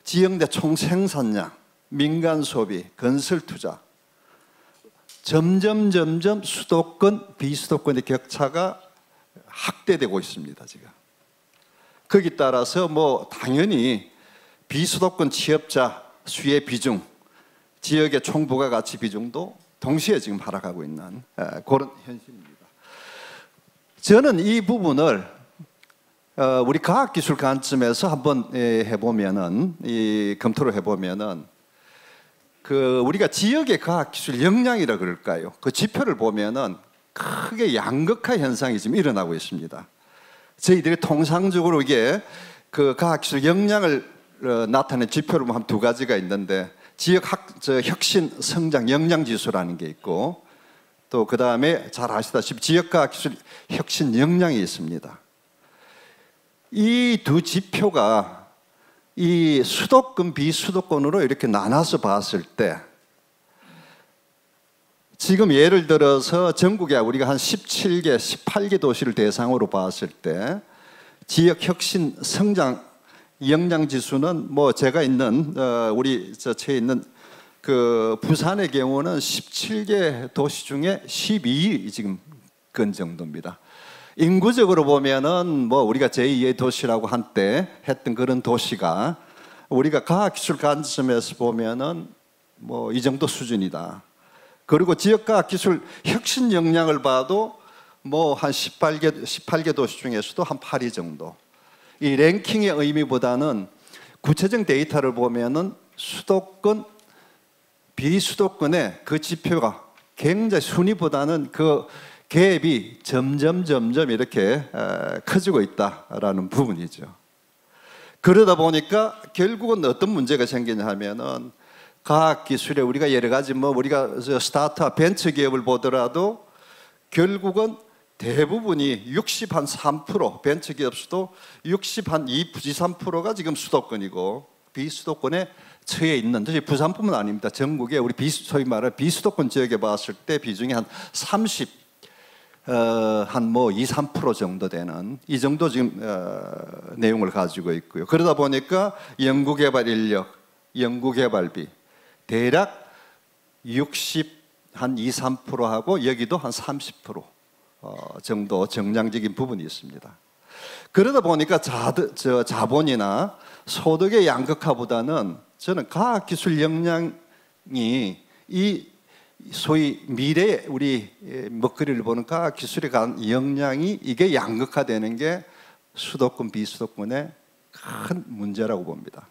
지역 내 총 생산량 민간 소비, 건설 투자 점점 수도권, 비수도권의 격차가 확대되고 있습니다. 지금 거기 따라서 뭐 당연히 비수도권 취업자 수의 비중, 지역의 총부가가치 비중도 동시에 지금 하락하고 있는 그런 현실입니다. 저는 이 부분을 우리 과학기술 관점에서 한번 해보면은, 검토를 해보면은, 우리가 지역의 과학기술 역량이라 그럴까요? 그 지표를 보면은 크게 양극화 현상이 지금 일어나고 있습니다. 저희들이 통상적으로 이게 그 과학기술 역량을 나타내는 지표를 보면 두 가지가 있는데, 지역 혁신 성장 역량 지수라는 게 있고, 또 그 다음에 잘 아시다시피 지역과학기술 혁신 역량이 있습니다. 이 두 지표가 이 수도권, 비수도권으로 이렇게 나눠서 봤을 때, 지금 예를 들어서 전국에 우리가 한 17개, 18개 도시를 대상으로 봤을 때 지역 혁신 성장 역량 지수는 뭐 제가 있는 우리 저처에 있는 그 부산의 경우는 17개 도시 중에 12위 지금 근 정도입니다. 인구적으로 보면은 뭐 우리가 제2의 도시라고 한때 했던 그런 도시가 우리가 과학기술 관점에서 보면은 뭐 이 정도 수준이다. 그리고 지역과학기술 혁신 역량을 봐도 뭐 한 18개 도시 중에서도 한 8위 정도. 이 랭킹의 의미보다는 구체적 데이터를 보면은 수도권, 비수도권의 그 지표가 굉장히 순위보다는 그 갭이 점점 이렇게 커지고 있다라는 부분이죠. 그러다 보니까 결국은 어떤 문제가 생기냐 하면은 과학기술에 우리가 여러 가지 뭐 우리가 스타트업 벤처 기업을 보더라도 결국은 대부분이 63% 벤처 기업 수도 23%가 지금 수도권이고 비수도권에 처해 있는, 부산뿐만 아닙니다. 전국에 우리 소위 말하는 비수도권 지역에 봤을 때 비중이 한 2-3% 정도 되는 이 정도 지금 내용을 가지고 있고요. 그러다 보니까 연구개발 인력, 연구개발비 대략 2-3%하고 여기도 한 30% 정도 정량적인 부분이 있습니다. 그러다 보니까 자본이나 소득의 양극화보다는 저는 과학기술 역량이 이 소위 미래의 우리 먹거리를 보는 과학기술에 관한 역량이 이게 양극화되는 게 수도권, 비수도권의 큰 문제라고 봅니다.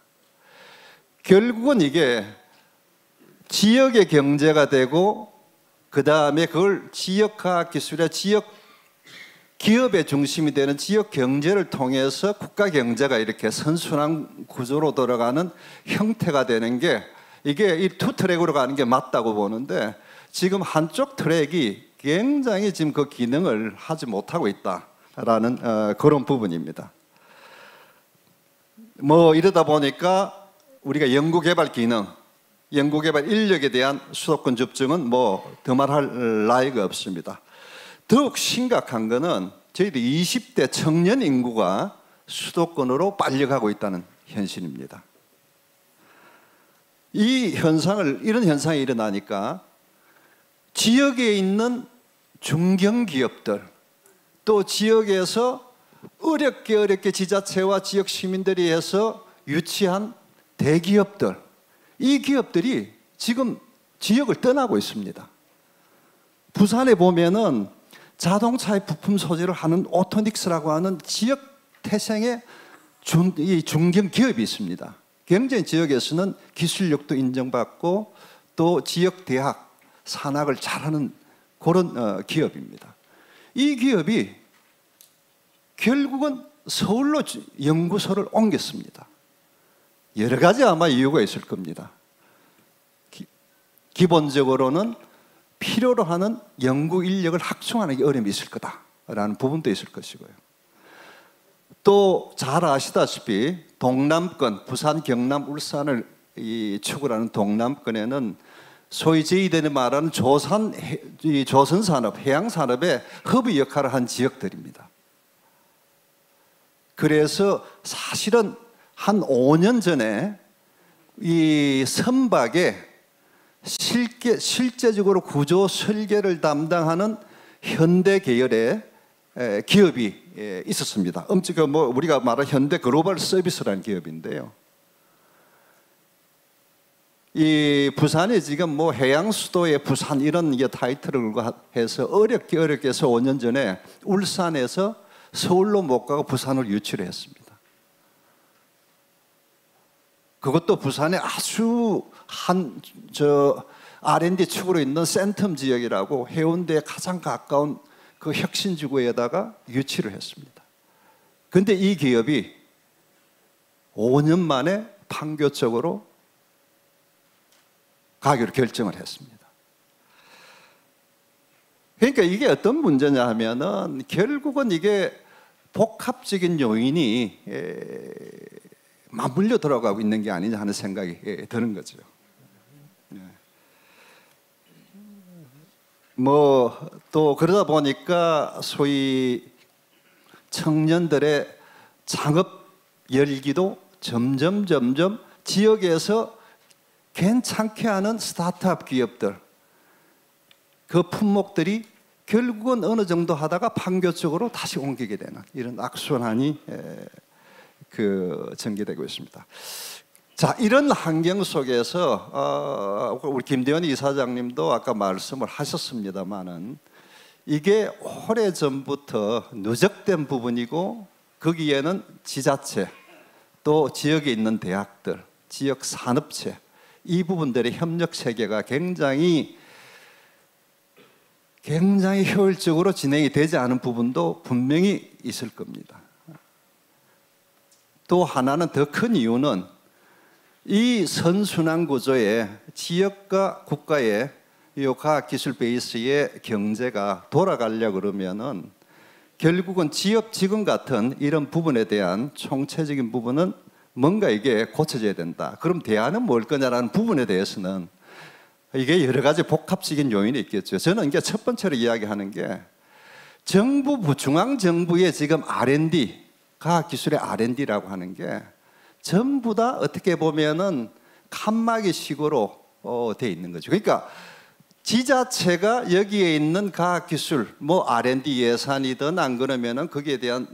결국은 이게 지역의 경제가 되고 그 다음에 그걸 지역과학기술의 지역 기업의 중심이 되는 지역 경제를 통해서 국가 경제가 이렇게 선순환 구조로 돌아가는 형태가 되는 게 이게 이 투 트랙으로 가는 게 맞다고 보는데 지금 한쪽 트랙이 굉장히 지금 그 기능을 하지 못하고 있다라는 그런 부분입니다. 뭐 이러다 보니까 우리가 연구개발 기능, 연구개발 인력에 대한 수도권 집중은 뭐 더말할 나위가 없습니다. 더욱 심각한 것은 저희들 20대 청년 인구가 수도권으로 빨려가고 있다는 현실입니다. 이런 현상이 일어나니까 지역에 있는 중견기업들, 또 지역에서 어렵게 지자체와 지역 시민들이 해서 유치한 대기업들, 이 기업들이 지금 지역을 떠나고 있습니다. 부산에 보면은 자동차의 부품 소재를 하는 오토닉스라고 하는 지역 태생의 중견 기업이 있습니다. 굉장히 지역에서는 기술력도 인정받고 또 지역 대학 산학을 잘하는 그런 기업입니다. 이 기업이 결국은 서울로 연구소를 옮겼습니다. 여러 가지 아마 이유가 있을 겁니다. 기본적으로는 필요로 하는 연구 인력을 확충하는 게 어려움이 있을 거다라는 부분도 있을 것이고요. 또 잘 아시다시피 동남권, 부산, 경남, 울산을 축을 하는 동남권에는 소위 저희들이 말하는 조선산업, 해양산업의 허브 역할을 한 지역들입니다. 그래서 사실은 한 5년 전에 이 선박에 실제적으로 구조 설계를 담당하는 현대 계열의 기업이 있었습니다. 뭐 우리가 말하는 현대 글로벌 서비스라는 기업인데요. 이 부산에 지금 뭐 해양 수도의 부산 이런 타이틀을 해서 어렵게 해서 5년 전에 울산에서 서울로 못 가고 부산을 유치를 했습니다. 그것도 부산에 아주 R&D 축으로 있는 센텀 지역이라고 해운대에 가장 가까운 그 혁신지구에다가 유치를 했습니다. 그런데 이 기업이 5년 만에 판교적으로 가기로 결정을 했습니다. 그러니까 이게 어떤 문제냐 하면은 결국은 이게 복합적인 요인이 맞물려 들어가고 있는 게 아니냐 하는 생각이 드는 거죠. 뭐 또 그러다 보니까 소위 청년들의 창업 열기도 점점 지역에서 괜찮게 하는 스타트업 기업들 그 품목들이 결국은 어느 정도 하다가 판교 쪽으로 다시 옮기게 되는 이런 악순환이 전개되고 있습니다. 자, 이런 환경 속에서 우리 김대현 이사장님도 아까 말씀을 하셨습니다만은 이게 오래전부터 누적된 부분이고 거기에는 지자체 또 지역에 있는 대학들, 지역 산업체 이 부분들의 협력 체계가 굉장히 효율적으로 진행이 되지 않은 부분도 분명히 있을 겁니다. 또 하나는 더 큰 이유는 이 선순환 구조에 지역과 국가의 이 과학기술 베이스의 경제가 돌아가려고 그러면은 결국은 지금 같은 이런 부분에 대한 총체적인 부분은 뭔가 이게 고쳐져야 된다. 그럼 대안은 뭘 거냐라는 부분에 대해서는 이게 여러 가지 복합적인 요인이 있겠죠. 저는 이게 첫 번째로 이야기하는 게 중앙정부의 지금 R&D, 과학기술의 R&D라고 하는 게 전부 다 어떻게 보면은 칸막이식으로 돼 있는 거죠. 그러니까 지자체가 여기에 있는 과학기술, 뭐 R&D 예산이든 안 그러면은 거기에 대한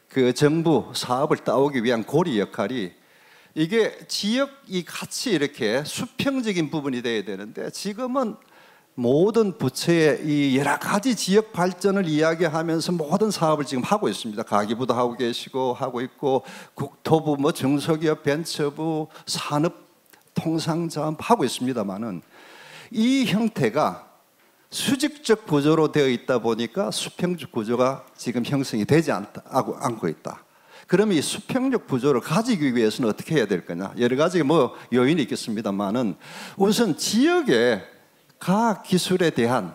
그 정부 사업을 따오기 위한 고리 역할이 이게 지역이 같이 이렇게 수평적인 부분이 돼야 되는데 지금은 모든 부처의 이 여러 가지 지역 발전을 이야기하면서 모든 사업을 지금 하고 있습니다. 가기부도 하고 계시고 하고 있고 국토부, 뭐 중소기업 벤처부, 산업통상자원 하고 있습니다만은 이 형태가 수직적 구조로 되어 있다 보니까 수평적 구조가 지금 형성이 되지 않고 있다. 그러면 이 수평적 구조를 가지기 위해서는 어떻게 해야 될 거냐? 여러 가지 뭐 요인이 있겠습니다만은 우선 지역의 과학기술에 대한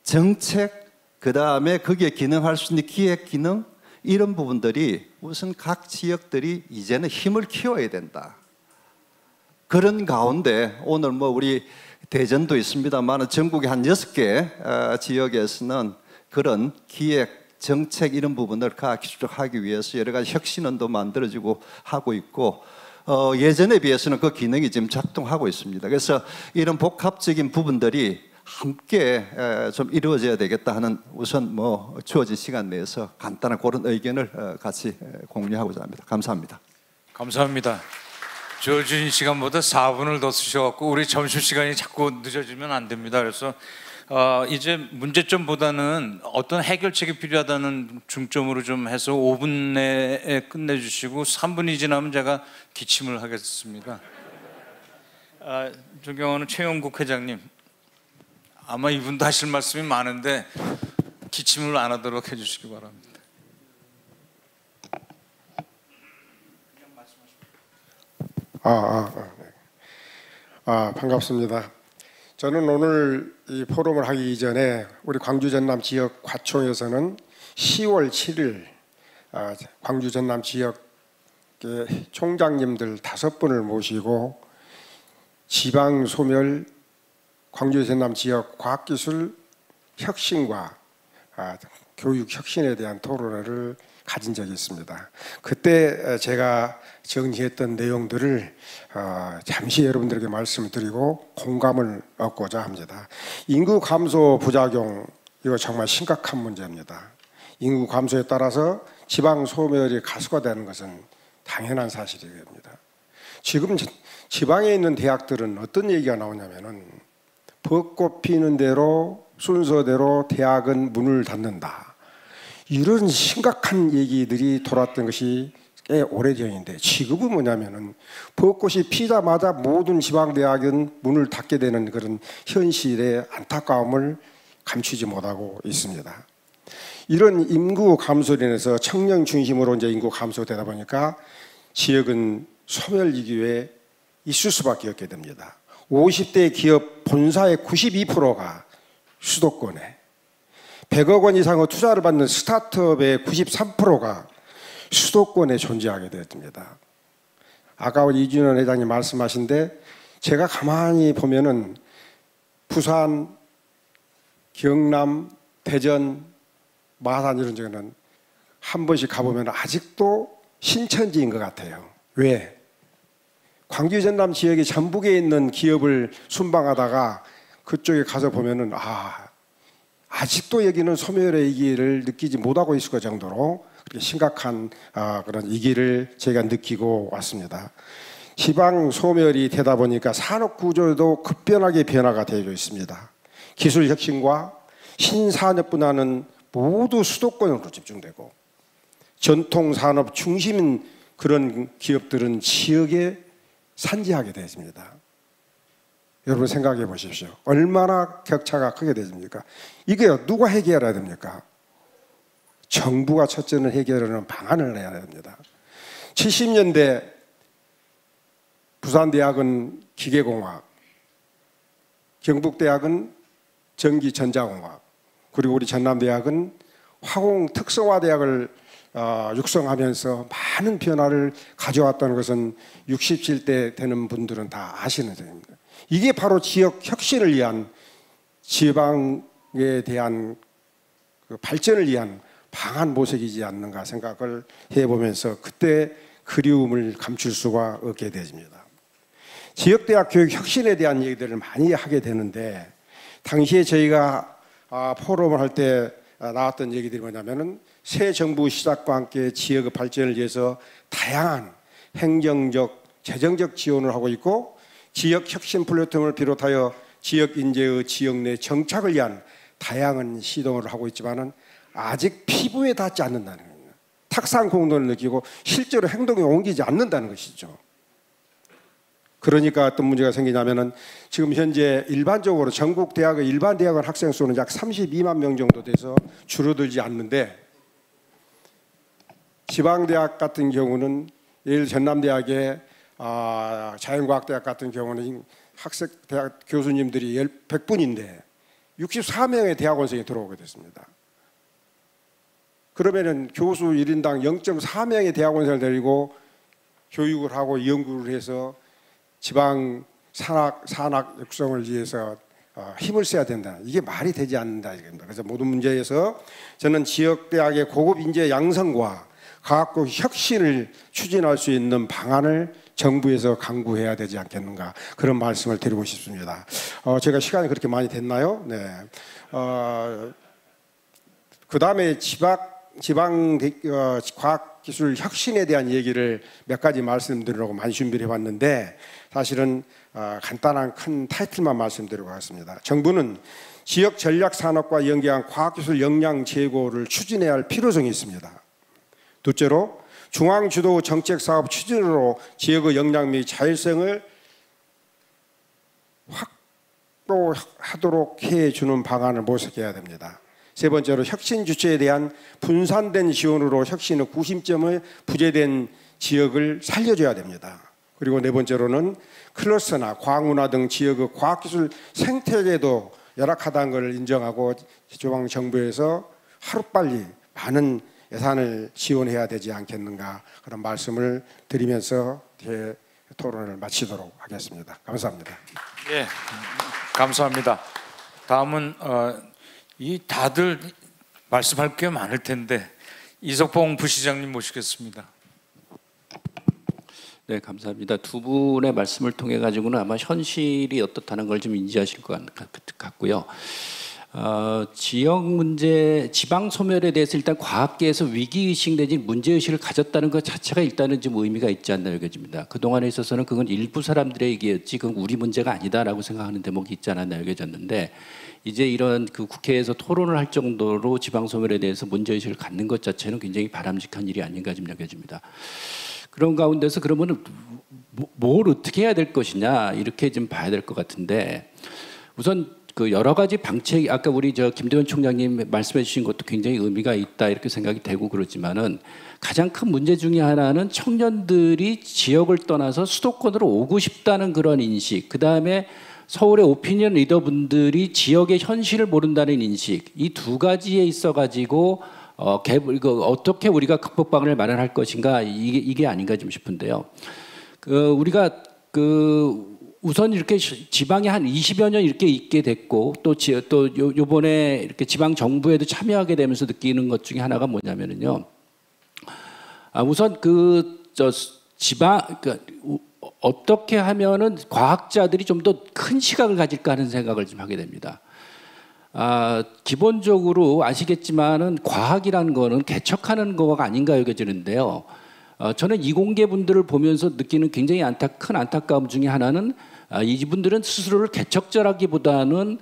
정책, 그 다음에 거기에 기능할 수 있는 기획 기능 이런 부분들이 우선 각 지역들이 이제는 힘을 키워야 된다. 그런 가운데 오늘 뭐 우리 대전도 있습니다만 전국의 한 6개 지역에서는 그런 기획, 정책 이런 부분을 과학기술적으로 하기 위해서 여러 가지 혁신원도 만들어지고 하고 있고 예전에 비해서는 그 기능이 지금 작동하고 있습니다. 그래서 이런 복합적인 부분들이 함께 좀 이루어져야 되겠다 하는 우선 뭐 주어진 시간 내에서 간단한 그런 의견을 같이 공유하고자 합니다. 감사합니다. 감사합니다. 주어진 시간보다 4분을 더 쓰셔갖고 우리 점심시간이 자꾸 늦어지면 안 됩니다. 그래서 이제 문제점보다는 어떤 해결책이 필요하다는 중점으로 좀 해서 5분 내에 끝내주시고 3분이 지나면 제가 기침을 하겠습니다. 존경하는 최영국 회장님, 아마 이분도 하실 말씀이 많은데 기침을 안 하도록 해주시기 바랍니다. 반갑습니다. 저는 오늘 이 포럼을 하기 이전에 우리 광주 전남 지역 과총에서는 10월 7일 광주 전남 지역의 총장님들 5분을 모시고 지방 소멸 광주 전남 지역 과학기술 혁신과 교육 혁신에 대한 토론회를 가진 적이 있습니다. 그때 제가 정리했던 내용들을 잠시 여러분들에게 말씀을 드리고 공감을 얻고자 합니다. 인구 감소 부작용, 이거 정말 심각한 문제입니다. 인구 감소에 따라서 지방 소멸이 가속화되는 것은 당연한 사실입니다. 지금 지방에 있는 대학들은 어떤 얘기가 나오냐면은 벚꽃 피는 대로 순서대로 대학은 문을 닫는다. 이런 심각한 얘기들이 돌았던 것이 꽤 오래전인데, 지금은 뭐냐면은 벚꽃이 피자마자 모든 지방 대학은 문을 닫게 되는 그런 현실의 안타까움을 감추지 못하고 있습니다. 이런 인구 감소로 인해서 청년 중심으로 이제 인구 감소되다 보니까 지역은 소멸 위기에 있을 수밖에 없게 됩니다. 50대 기업 본사의 92%가 수도권에, 100억 원 이상의 투자를 받는 스타트업의 93%가 수도권에 존재하게 되었습니다. 아까 우리 이준원 회장님 말씀하신데, 제가 가만히 보면은 부산, 경남, 대전, 마산 이런 데는 한 번씩 가보면 아직도 신천지인 것 같아요. 왜? 광주 전남 지역의 전북에 있는 기업을 순방하다가 그쪽에 가서 보면은 아직도 여기는 소멸의 위기를 느끼지 못하고 있을 것 정도로 그렇게 심각한 그런 위기를 제가 느끼고 왔습니다. 지방 소멸이 되다 보니까 산업 구조도 급변하게 변화가 되어 있습니다. 기술 혁신과 신산업 분야는 모두 수도권으로 집중되고, 전통 산업 중심인 그런 기업들은 지역에 산지하게 되었습니다. 여러분 생각해 보십시오. 얼마나 격차가 크게 되십니까? 이게 누가 해결해야 됩니까? 정부가 첫째는 해결하는 방안을 내야 됩니다. 70년대 부산대학은 기계공학, 경북대학은 전기전자공학, 그리고 우리 전남대학은 화공 특성화대학을 육성하면서 많은 변화를 가져왔다는 것은 67대 되는 분들은 다 아시는 점입니다. 이게 바로 지역 혁신을 위한, 지방에 대한 그 발전을 위한 방안 모색이지 않는가 생각을 해보면서 그때 그리움을 감출 수가 없게 되집니다. 지역대학 교육 혁신에 대한 얘기들을 많이 하게 되는데, 당시에 저희가 포럼을 할 때 나왔던 얘기들이 뭐냐면은 새 정부 시작과 함께 지역의 발전을 위해서 다양한 행정적, 재정적 지원을 하고 있고, 지역 혁신 플랫폼을 비롯하여 지역 인재의 지역 내 정착을 위한 다양한 시도를 하고 있지만은 아직 피부에 닿지 않는다는 겁니다. 탁상 공론을 느끼고 실제로 행동에 옮기지 않는다는 것이죠. 그러니까 어떤 문제가 생기냐면은 지금 현재 일반적으로 전국 대학의 일반 대학원 학생 수는 약 32만 명 정도 돼서 줄어들지 않는데, 지방대학 같은 경우는 예를 들어 전남대학의 자연과학대학 같은 경우는 학생 대학 교수님들이 100분인데 64명의 대학원생이 들어오게 됐습니다. 그러면은 교수 1인당 0.4명의 대학원생을 데리고 교육을 하고 연구를 해서 지방 산학 육성을 위해서 힘을 써야 된다. 이게 말이 되지 않는다 이겁니다. 그래서 모든 문제에서 저는 지역 대학의 고급 인재 양성과 과학국 혁신을 추진할 수 있는 방안을 정부에서 강구해야 되지 않겠는가, 그런 말씀을 드리고 싶습니다. 제가 시간이 그렇게 많이 됐나요? 네. 그 다음에 지방 과학기술 혁신에 대한 얘기를 몇 가지 말씀드리려고 많이 준비를 해봤는데, 사실은 간단한 큰 타이틀만 말씀드리고 가겠습니다. 정부는 지역 전략 산업과 연계한 과학기술 역량 제고를 추진해야 할 필요성이 있습니다. 둘째로 중앙주도 정책사업 추진으로 지역의 역량 및 자율성을 확보하도록 해주는 방안을 모색해야 됩니다. 세 번째로 혁신 주체에 대한 분산된 지원으로 혁신의 구심점을 부재된 지역을 살려줘야 됩니다. 그리고 네 번째로는 클러스터나 과학문화 등 지역의 과학기술 생태계도 열악하다는 것을 인정하고 지방정부에서 하루빨리 많은 예산을 지원해야 되지 않겠는가, 그런 말씀을 드리면서 제 토론을 마치도록 하겠습니다. 감사합니다. 예, 감사합니다. 다음은 이 다들 말씀할 게 많을 텐데 이석봉 부시장님 모시겠습니다. 네, 감사합니다. 두 분의 말씀을 통해 가지고는 아마 현실이 어떻다는 걸 좀 인지하실 것 같고요. 지역 문제, 지방 소멸에 대해서 일단 과학계에서 위기의식 내지 문제의식을 가졌다는 것 자체가 일단은 좀 의미가 있지 않나 여겨집니다. 그동안에 있어서는 그건 일부 사람들의 얘기였지 그건 우리 문제가 아니다라고 생각하는 대목이 있지 않았나 여겨졌는데 이제 이런 그 국회에서 토론을 할 정도로 지방 소멸에 대해서 문제의식을 갖는 것 자체는 굉장히 바람직한 일이 아닌가 좀 여겨집니다. 그런 가운데서 그러면 뭘 어떻게 해야 될 것이냐 이렇게 좀 봐야 될 것 같은데 우선 그 여러 가지 방책 아까 우리 김도연 총장님 말씀해 주신 것도 굉장히 의미가 있다 이렇게 생각이 되고 그렇지만은 가장 큰 문제 중에 하나는 청년들이 지역을 떠나서 수도권으로 오고 싶다는 그런 인식 그다음에 서울의 오피니언 리더분들이 지역의 현실을 모른다는 인식 이 두 가지에 있어 가지고 어떻게 우리가 극복방안을 마련할 것인가 이게 아닌가 좀 싶은데요. 우리가 우선 이렇게 지방에 한 20여 년 이렇게 있게 됐고 또 요번에 이렇게 지방 정부에도 참여하게 되면서 느끼는 것 중에 하나가 뭐냐면은요. 우선 어떻게 하면은 과학자들이 좀 더 큰 시각을 가질까 하는 생각을 좀 하게 됩니다. 기본적으로 아시겠지만은 과학이라는 거는 개척하는 거가 아닌가 여겨지는데요. 저는 이공계 분들을 보면서 느끼는 굉장히 큰 안타까움 중에 하나는 이분들은 스스로를 개척자라기보다는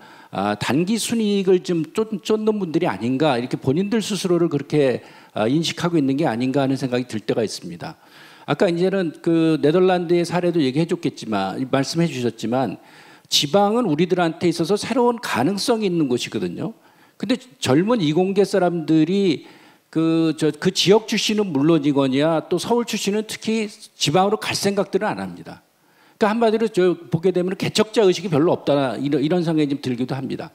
단기 순이익을 좀 쫓는 분들이 아닌가 이렇게 본인들 스스로를 그렇게 인식하고 있는 게 아닌가 하는 생각이 들 때가 있습니다. 아까 이제는 그 네덜란드의 사례도 얘기해 줬겠지만 말씀해 주셨지만 지방은 우리들한테 있어서 새로운 가능성이 있는 곳이거든요. 근데 젊은 이공계 사람들이 그 지역 출신은 물론이거니와 또 서울 출신은 특히 지방으로 갈 생각들은 안 합니다. 그러니까 한마디로 보게 되면 개척자 의식이 별로 없다 이런 생각이 좀 들기도 합니다.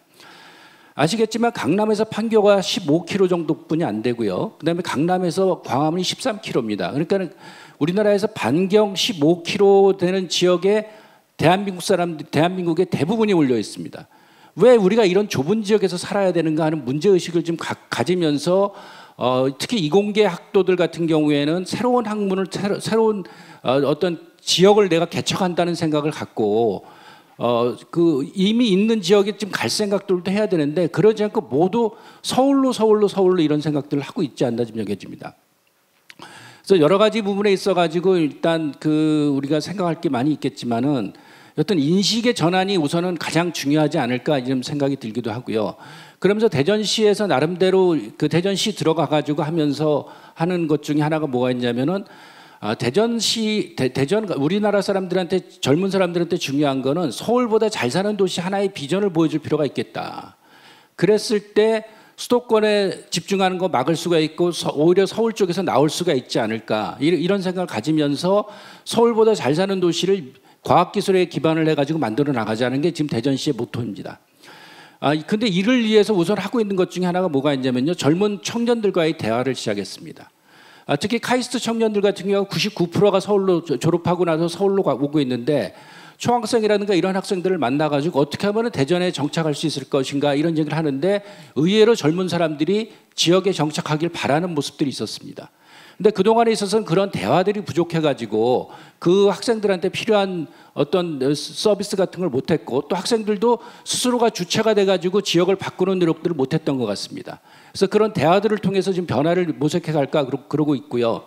아시겠지만 강남에서 판교가 15km 정도뿐이 안 되고요. 그다음에 강남에서 광화문이 13km입니다. 그러니까 우리나라에서 반경 15km 되는 지역에 대한민국의 대부분이 몰려 있습니다. 왜 우리가 이런 좁은 지역에서 살아야 되는가 하는 문제의식을 좀 가지면서 특히 이공계 학도들 같은 경우에는 새로운 학문을 새로운 어떤 지역을 내가 개척한다는 생각을 갖고 이미 있는 지역에 좀 갈 생각들도 해야 되는데 그러지 않고 모두 서울로 이런 생각들을 하고 있지 않나 좀 여겨집니다. 그래서 여러 가지 부분에 있어 가지고 일단 우리가 생각할 게 많이 있겠지만은 어떤 인식의 전환이 우선은 가장 중요하지 않을까 이런 생각이 들기도 하고요. 그러면서 대전시에서 나름대로 대전시 들어가 가지고 하면서 하는 것 중에 하나가 뭐가 있냐면은 대전 우리나라 사람들한테 젊은 사람들한테 중요한 거는 서울보다 잘 사는 도시 하나의 비전을 보여줄 필요가 있겠다. 그랬을 때 수도권에 집중하는 거 막을 수가 있고 오히려 서울 쪽에서 나올 수가 있지 않을까 이런 생각을 가지면서 서울보다 잘 사는 도시를 과학기술에 기반을 해가지고 만들어 나가자는 게 지금 대전시의 모토입니다. 근데 이를 위해서 우선 하고 있는 것 중에 하나가 뭐가 있냐면요. 젊은 청년들과의 대화를 시작했습니다. 특히 카이스트 청년들 같은 경우 99%가 서울로 졸업하고 나서 서울로 오고 있는데 총학생이라든가 이런 학생들을 만나가지고 어떻게 하면 대전에 정착할 수 있을 것인가 이런 얘기를 하는데 의외로 젊은 사람들이 지역에 정착하길 바라는 모습들이 있었습니다. 근데 그동안에 있어서는 그런 대화들이 부족해가지고 그 학생들한테 필요한 어떤 서비스 같은 걸 못했고 또 학생들도 스스로가 주체가 돼가지고 지역을 바꾸는 노력들을 못했던 것 같습니다. 그래서 그런 대화들을 통해서 지금 변화를 모색해 갈까 그러고 있고요.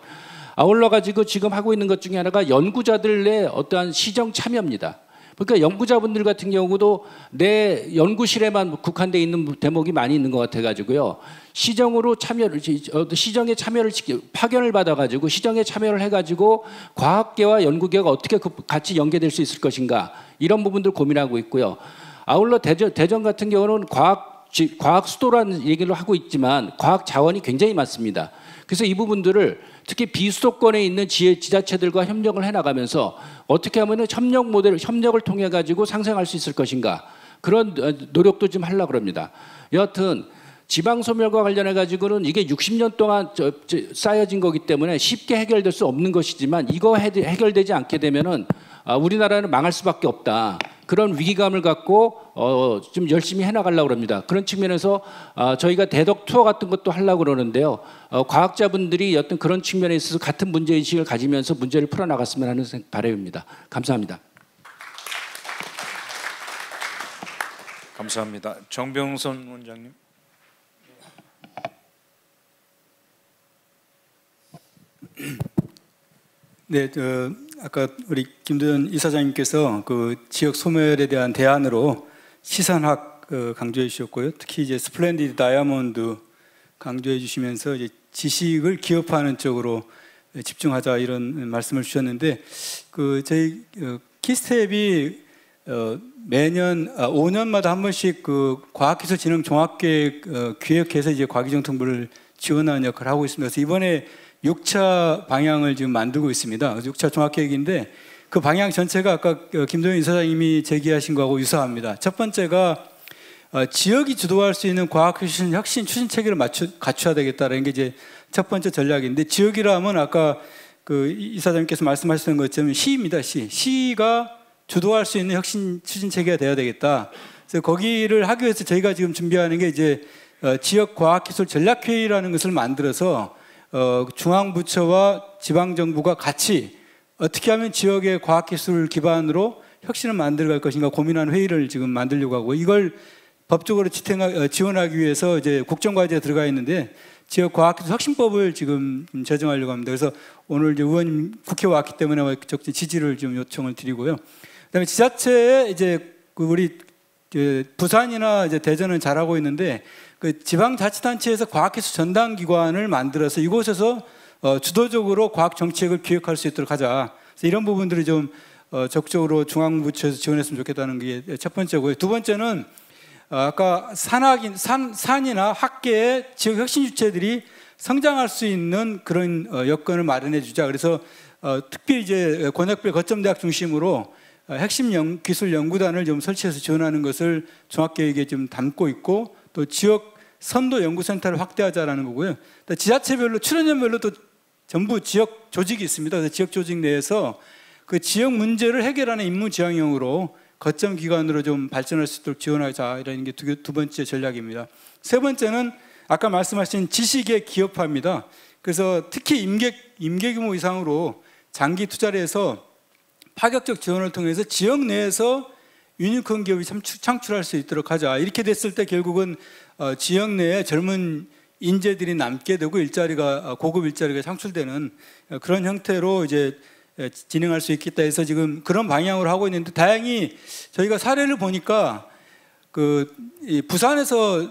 아울러 가지고 지금 하고 있는 것 중에 하나가 연구자들의 어떠한 시정 참여입니다. 그러니까 연구자분들 같은 경우도 내 연구실에만 국한돼 있는 대목이 많이 있는 것 같아가지고요. 시정에 참여를 파견을 받아가지고 시정에 참여를 해가지고 과학계와 연구계가 어떻게 같이 연계될 수 있을 것인가 이런 부분들 고민하고 있고요. 아울러 대전 같은 경우는 과학 수도라는 얘기를 하고 있지만 과학 자원이 굉장히 많습니다. 그래서 이 부분들을 특히 비수도권에 있는 지자체들과 협력을 해나가면서 어떻게 하면 협력을 통해 가지고 상생할 수 있을 것인가 그런 노력도 좀 하려고 합니다. 여하튼 지방소멸과 관련해 가지고는 이게 60년 동안 쌓여진 거기 때문에 쉽게 해결될 수 없는 것이지만 이거 해결되지 않게 되면은 우리나라는 망할 수밖에 없다. 그런 위기감을 갖고 좀 열심히 해나가려고 합니다. 그런 측면에서 저희가 대덕 투어 같은 것도 하려고 그러는데요. 과학자분들이 어떤 그런 측면에 있어서 같은 문제의식을 가지면서 문제를 풀어나갔으면 하는 바람입니다. 감사합니다. 감사합니다. 정병선 원장님. 네, 아까 우리 김도연 이사장님께서 그 지역 소멸에 대한 대안으로 시산학 강조해 주셨고요. 특히 이제 스플렌디드 다이아몬드 강조해 주시면서 이제 지식을 기업화하는 쪽으로 집중하자 이런 말씀을 주셨는데, 그 저희 키스텝이 매년 5년마다 한 번씩 그 과학기술진흥 종합계획 기획해서 이제 과기정통부를 지원하는 역할을 하고 있습니다. 그래서 이번에 6차 방향을 지금 만들고 있습니다. 6차 종합계획인데 그 방향 전체가 아까 김도현 이사장님이 제기하신 거하고 유사합니다. 첫 번째가 지역이 주도할 수 있는 과학기술 혁신 추진 체계를 갖춰야 되겠다는 게 이제 첫 번째 전략인데, 지역이라 하면 아까 그 이사장님께서 말씀하셨던 것처럼 시입니다. 시가 주도할 수 있는 혁신 추진 체계가 돼야 되겠다. 그래서 거기를 하기 위해서 저희가 지금 준비하는 게 이제 지역 과학기술 전략회의라는 것을 만들어서 중앙부처와 지방정부가 같이 어떻게 하면 지역의 과학기술 기반으로 혁신을 만들어갈 것인가 고민하는 회의를 지금 만들려고 하고, 이걸 법적으로 지원하기 위해서 이제 국정과제에 들어가 있는데 지역 과학기술 혁신법을 지금 제정하려고 합니다. 그래서 오늘 이제 의원님 국회 왔기 때문에 적극 지지를 좀 요청을 드리고요. 그다음에 지자체에 이제 우리 부산이나 이제 대전은 잘하고 있는데 그 지방자치단체에서 과학기술 전담기관을 만들어서 이곳에서 주도적으로 과학 정책을 기획할 수 있도록 하자. 그래서 이런 부분들이 좀 적극적으로 중앙부처에서 지원했으면 좋겠다는 게 첫 번째고요. 두 번째는 아까 산이나 학계의 지역 혁신 주체들이 성장할 수 있는 그런 여건을 마련해 주자. 그래서 특히 이제 권역별 거점대학 중심으로 핵심 기술 연구단을 좀 설치해서 지원하는 것을 종합계획에 좀 담고 있고, 또 지역 선도 연구센터를 확대하자라는 거고요. 또 지자체별로 출연연별로 또 전부 지역 조직이 있습니다. 그래서 지역 조직 내에서 그 지역 문제를 해결하는 임무 지향형으로 거점 기관으로 좀 발전할 수 있도록 지원하자, 이런 게 두 번째 전략입니다. 세 번째는 아까 말씀하신 지식의 기업화입니다. 그래서 특히 임계 규모 이상으로 장기 투자를 해서 파격적 지원을 통해서 지역 내에서 유니콘 기업이 창출할 수 있도록 하자. 이렇게 됐을 때 결국은 지역 내에 젊은 인재들이 남게 되고 고급 일자리가 창출되는 그런 형태로 이제 진행할 수 있겠다 해서 지금 그런 방향으로 하고 있는데, 다행히 저희가 사례를 보니까 부산에서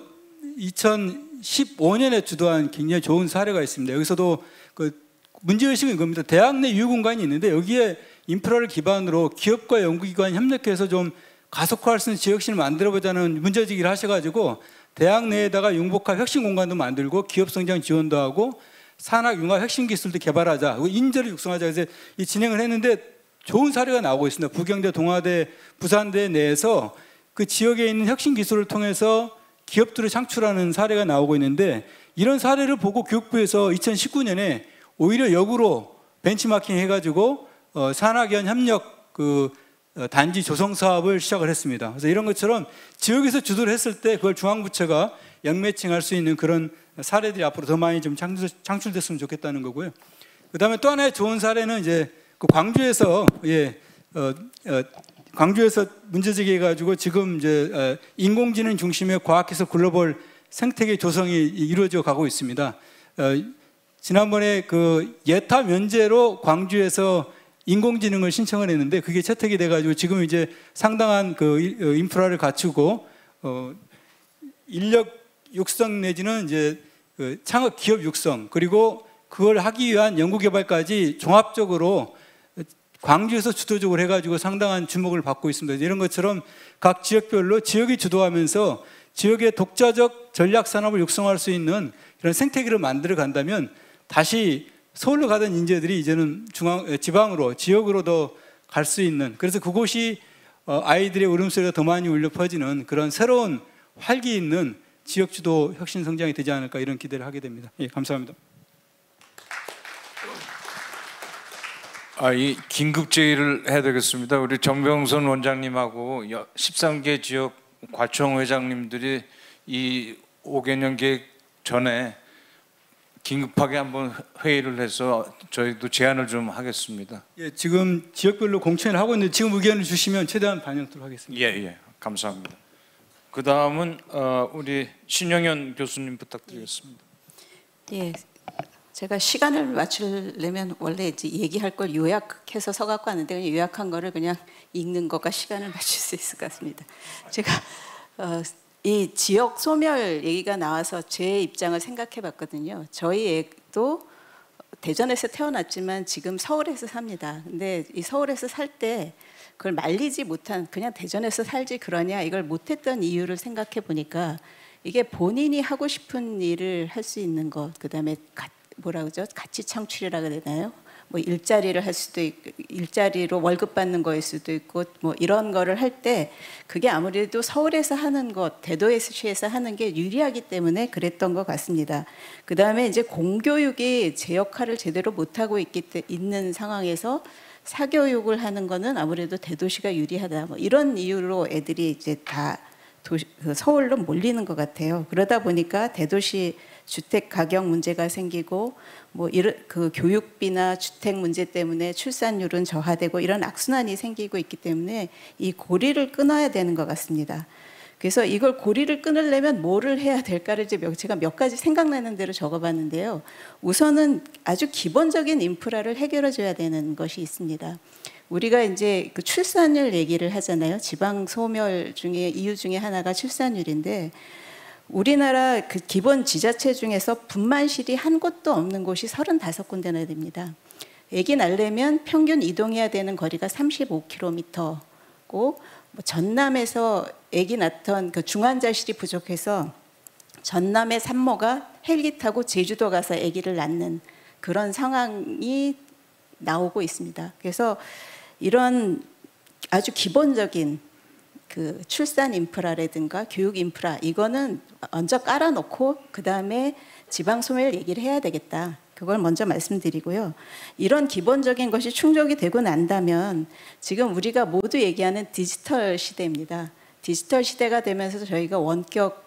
2015년에 주도한 굉장히 좋은 사례가 있습니다. 여기서도 문제의식은 이겁니다. 대학 내 유휴공간이 있는데 여기에 인프라를 기반으로 기업과 연구기관이 협력해서 좀 가속화할 수 있는 지역신을 만들어보자는 문제제기를 하셔가지고 대학 내에다가 융복합 혁신 공간도 만들고 기업 성장 지원도 하고 산학 융합 혁신 기술도 개발하자, 인재를 육성하자 해서 이 진행을 했는데 좋은 사례가 나오고 있습니다. 부경대, 동아대, 부산대 내에서 그 지역에 있는 혁신 기술을 통해서 기업들을 창출하는 사례가 나오고 있는데, 이런 사례를 보고 교육부에서 2019년에 오히려 역으로 벤치마킹 해가지고 산학연 협력 단지 조성 사업을 시작을 했습니다. 그래서 이런 것처럼 지역에서 주도를 했을 때 그걸 중앙부처가 역매칭할 수 있는 그런 사례들이 앞으로 더 많이 좀 창출됐으면 좋겠다는 거고요. 그다음에 또 하나의 좋은 사례는 이제 광주에서 광주에서 문제 제기해가지고 지금 이제 인공지능 중심의 과학기술 글로벌 생태계 조성이 이루어져 가고 있습니다. 지난번에 예타 면제로 광주에서 인공지능을 신청을 했는데 그게 채택이 돼가지고 지금 이제 상당한 인프라를 갖추고 인력 육성 내지는 이제 창업 기업 육성, 그리고 그걸 하기 위한 연구개발까지 종합적으로 광주에서 주도적으로 해가지고 상당한 주목을 받고 있습니다. 이런 것처럼 각 지역별로 지역이 주도하면서 지역의 독자적 전략 산업을 육성할 수 있는 그런 생태계를 만들어 간다면 다시 서울로 가던 인재들이 이제는 지방으로, 지역으로 더 갈 수 있는, 그래서 그곳이 아이들의 울음소리가 더 많이 울려 퍼지는 그런 새로운 활기 있는 지역 주도 혁신 성장이 되지 않을까, 이런 기대를 하게 됩니다. 예, 감사합니다. 이 긴급 제의를 해야 되겠습니다. 우리 정병선 원장님하고 13개 지역 과청 회장님들이 이 5개년 계획 전에 긴급하게 한번 회의를 해서 저희도 제안을 좀 하겠습니다. 예, 지금 지역별로 공청회를 하고 있는데 지금 의견을 주시면 최대한 반영토록 하겠습니다. 예, 감사합니다. 그 다음은 우리 신영현 교수님 부탁드리겠습니다. 예, 제가 시간을 맞추려면 원래 이제 얘기할 걸 요약해서 써갖고 하는데 그냥 요약한 거를 그냥 읽는 것과 시간을 맞출 수 있을 것 같습니다. 제가 이 지역 소멸 얘기가 나와서 제 입장을 생각해봤거든요. 저희 애도 대전에서 태어났지만 지금 서울에서 삽니다. 근데 이 서울에서 살 때 그걸 말리지 못한, 그냥 대전에서 살지 그러냐 이걸 못했던 이유를 생각해 보니까 이게 본인이 하고 싶은 일을 할 수 있는 것, 그다음에 뭐라 그러죠? 가치 창출이라고 해야 되나요? 뭐 일자리를 할 수도 있고, 일자리로 월급 받는 거일 수도 있고, 뭐 이런 거를 할 때 그게 아무래도 서울에서 하는 것, 대도시에서 하는 게 유리하기 때문에 그랬던 것 같습니다. 그 다음에 이제 공교육이 제 역할을 제대로 못 하고 있는 상황에서 사교육을 하는 거는 아무래도 대도시가 유리하다. 뭐 이런 이유로 애들이 이제 다 서울로 몰리는 것 같아요. 그러다 보니까 대도시 주택 가격 문제가 생기고 뭐 그 교육비나 주택 문제 때문에 출산율은 저하되고 이런 악순환이 생기고 있기 때문에 이 고리를 끊어야 되는 것 같습니다. 그래서 이걸 고리를 끊으려면 뭐를 해야 될까를 제가 몇 가지 생각나는 대로 적어봤는데요. 우선은 아주 기본적인 인프라를 해결해 줘야 되는 것이 있습니다. 우리가 이제 그 출산율 얘기를 하잖아요. 지방 소멸 중에 이유 중에 하나가 출산율인데 우리나라 그 기본 지자체 중에서 분만실이 한 곳도 없는 곳이 35군데나 됩니다. 아기 낳으려면 평균 이동해야 되는 거리가 35km고 전남에서 아기 낳던 그 중환자실이 부족해서 전남의 산모가 헬기 타고 제주도 가서 아기를 낳는 그런 상황이 나오고 있습니다. 그래서 이런 아주 기본적인 그 출산 인프라라든가 교육 인프라 이거는 먼저 깔아놓고 그 다음에 지방 소멸 얘기를 해야 되겠다. 그걸 먼저 말씀드리고요. 이런 기본적인 것이 충족이 되고 난다면 지금 우리가 모두 얘기하는 디지털 시대입니다. 디지털 시대가 되면서 저희가 원격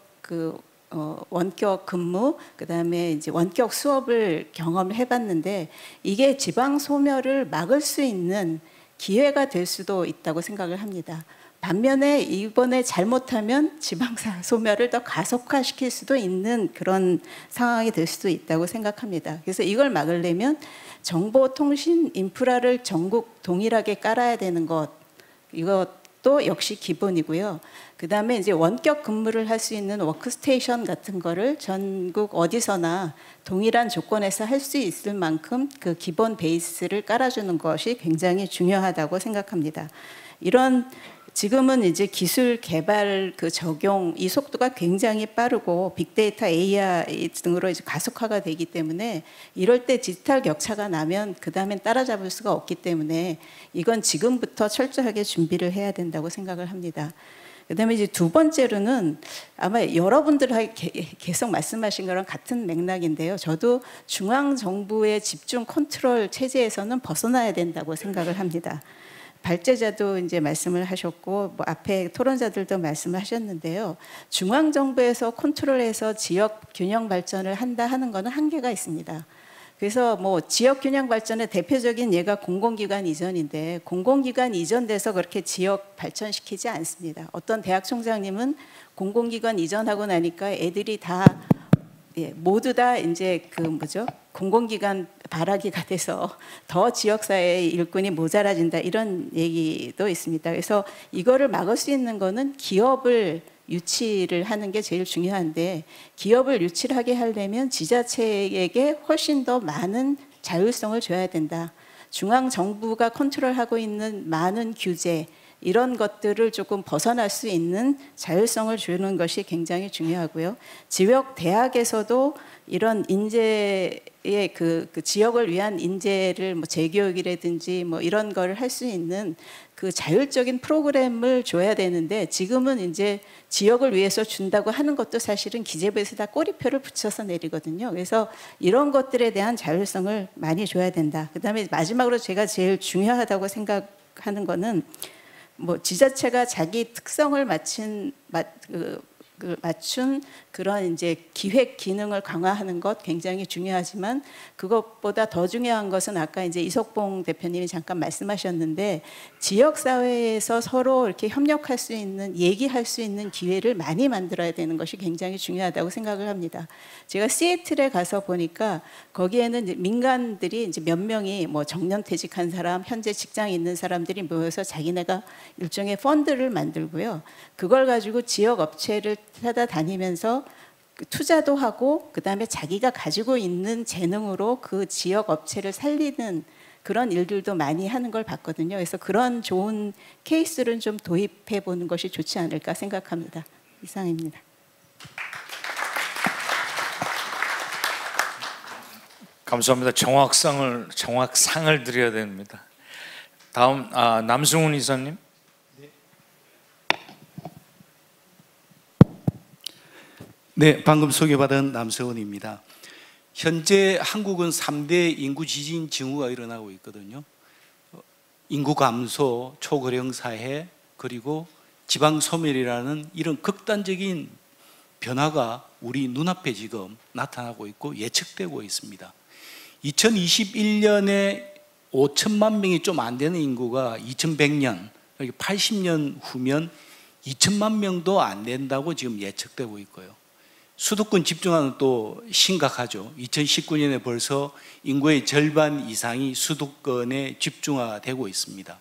근무, 그다음에 이제 원격 수업을 경험을 해봤는데 이게 지방 소멸을 막을 수 있는 기회가 될 수도 있다고 생각을 합니다. 반면에 이번에 잘못하면 지방 소멸을 더 가속화시킬 수도 있는 그런 상황이 될 수도 있다고 생각합니다. 그래서 이걸 막으려면 정보통신 인프라를 전국 동일하게 깔아야 되는 것, 이것도 역시 기본이고요. 그 다음에 이제 원격 근무를 할 수 있는 워크스테이션 같은 거를 전국 어디서나 동일한 조건에서 할 수 있을 만큼 그 기본 베이스를 깔아주는 것이 굉장히 중요하다고 생각합니다. 이런 지금은 이제 기술 개발 그 적용 이 속도가 굉장히 빠르고 빅데이터 AI 등으로 이제 가속화가 되기 때문에 이럴 때 디지털 격차가 나면 그 다음엔 따라잡을 수가 없기 때문에 이건 지금부터 철저하게 준비를 해야 된다고 생각을 합니다. 그다음에 이제 두 번째로는 아마 여러분들 계속 말씀하신 거랑 같은 맥락인데요. 저도 중앙 정부의 집중 컨트롤 체제에서는 벗어나야 된다고 생각을 합니다. 발제자도 이제 말씀을 하셨고 뭐 앞에 토론자들도 말씀을 하셨는데요. 중앙 정부에서 컨트롤해서 지역 균형 발전을 한다 하는 거는 한계가 있습니다. 그래서 뭐 지역 균형 발전의 대표적인 예가 공공기관 이전인데 공공기관 이전돼서 그렇게 지역 발전시키지 않습니다. 어떤 대학 총장님은 공공기관 이전하고 나니까 애들이 다 모두 다 이제 그 공공기관 바라기가 돼서 더 지역사회의 일꾼이 모자라진다 이런 얘기도 있습니다. 그래서 이거를 막을 수 있는 거는 기업을 유치를 하는 게 제일 중요한데 기업을 유치를 하게 하려면 지자체에게 훨씬 더 많은 자율성을 줘야 된다. 중앙 정부가 컨트롤하고 있는 많은 규제 이런 것들을 조금 벗어날 수 있는 자율성을 주는 것이 굉장히 중요하고요. 지역 대학에서도 이런 인재의 그 지역을 위한 인재를 뭐 재교육이라든지 뭐 이런 걸 할 수 있는 그 자율적인 프로그램을 줘야 되는데, 지금은 이제 지역을 위해서 준다고 하는 것도 사실은 기재부에서 다 꼬리표를 붙여서 내리거든요. 그래서 이런 것들에 대한 자율성을 많이 줘야 된다. 그다음에 마지막으로 제가 제일 중요하다고 생각하는 거는 뭐 지자체가 자기 특성을 맞춘 그런 이제 기획 기능을 강화하는 것 굉장히 중요하지만, 그것보다 더 중요한 것은 아까 이제 이석봉 대표님이 잠깐 말씀하셨는데, 지역 사회에서 서로 이렇게 협력할 수 있는, 얘기할 수 있는 기회를 많이 만들어야 되는 것이 굉장히 중요하다고 생각을 합니다. 제가 시애틀에 가서 보니까 거기에는 이제 민간들이 이제 몇 명이 뭐 정년퇴직한 사람, 현재 직장에 있는 사람들이 모여서 자기네가 일종의 펀드를 만들고요. 그걸 가지고 지역 업체를 찾아다니면서 투자도 하고, 그다음에 자기가 가지고 있는 재능으로 그 지역 업체를 살리는 그런 일들도 많이 하는 걸 봤거든요. 그래서 그런 좋은 케이스를 좀 도입해 보는 것이 좋지 않을까 생각합니다. 이상입니다. 감사합니다. 정확상을 드려야 됩니다. 다음 남승훈 이사님. 네, 방금 소개받은 남세원입니다. 현재 한국은 3대 인구 지진 징후가 일어나고 있거든요. 인구 감소, 초고령 사회, 그리고 지방 소멸이라는 이런 극단적인 변화가 우리 눈앞에 지금 나타나고 있고 예측되고 있습니다. 2021년에 5천만 명이 좀 안 되는 인구가 2100년, 80년 후면 2천만 명도 안 된다고 지금 예측되고 있고요. 수도권 집중화는 또 심각하죠. 2019년에 벌써 인구의 절반 이상이 수도권에 집중화되고 있습니다.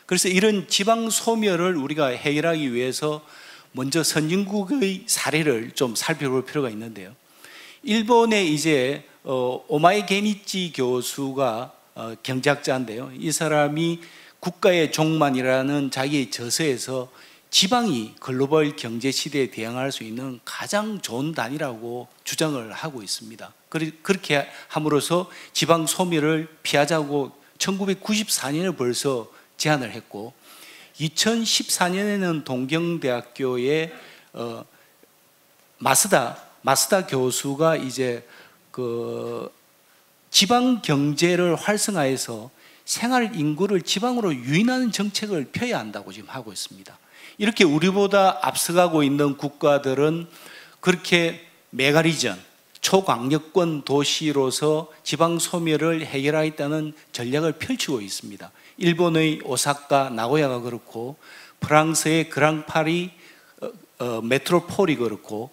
그래서 이런 지방 소멸을 우리가 해결하기 위해서 먼저 선진국의 사례를 좀 살펴볼 필요가 있는데요. 일본에 이제 오마이 게니치 교수가 경제학자인데요. 이 사람이 국가의 종말이라는 자기의 저서에서 지방이 글로벌 경제 시대에 대응할 수 있는 가장 좋은 단위라고 주장을 하고 있습니다. 그렇게 함으로써 지방 소멸을 피하자고 1994년에 벌써 제안을 했고, 2014년에는 동경대학교의 마스다 교수가 이제 그 지방 경제를 활성화해서 생활 인구를 지방으로 유인하는 정책을 펴야 한다고 지금 하고 있습니다. 이렇게 우리보다 앞서가고 있는 국가들은 그렇게 메가리전, 초광역권 도시로서 지방 소멸을 해결하겠다는 전략을 펼치고 있습니다. 일본의 오사카, 나고야가 그렇고, 프랑스의 그랑파리 메트로폴이 그렇고,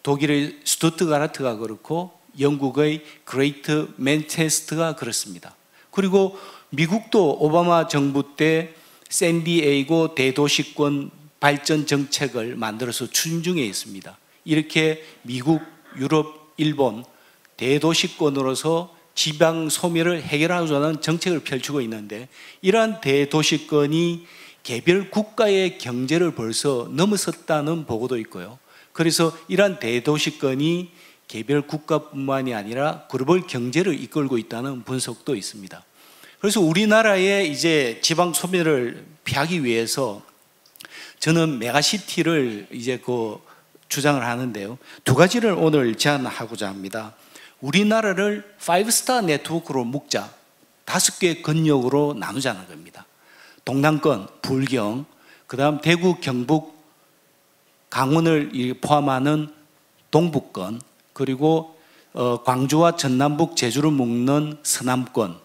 독일의 스투트가르트가 그렇고, 영국의 그레이트 맨체스터가 그렇습니다. 그리고 미국도 오바마 정부 때 샌디에이고 대도시권 발전 정책을 만들어서 추진 중에 있습니다. 이렇게 미국, 유럽, 일본 대도시권으로서 지방 소멸을 해결하자는 정책을 펼치고 있는데, 이러한 대도시권이 개별 국가의 경제를 벌써 넘어섰다는 보고도 있고요. 그래서 이러한 대도시권이 개별 국가뿐만이 아니라 글로벌 경제를 이끌고 있다는 분석도 있습니다. 그래서 우리나라의 이제 지방 소멸을 피하기 위해서 저는 메가시티를 이제 주장을 하는데요. 두 가지를 오늘 제안하고자 합니다. 우리나라를 5스타 네트워크로 묶자, 5개의 권역으로 나누자는 겁니다. 동남권, 불경, 그 다음 대구, 경북, 강원을 포함하는 동북권, 그리고 광주와 전남북, 제주를 묶는 서남권,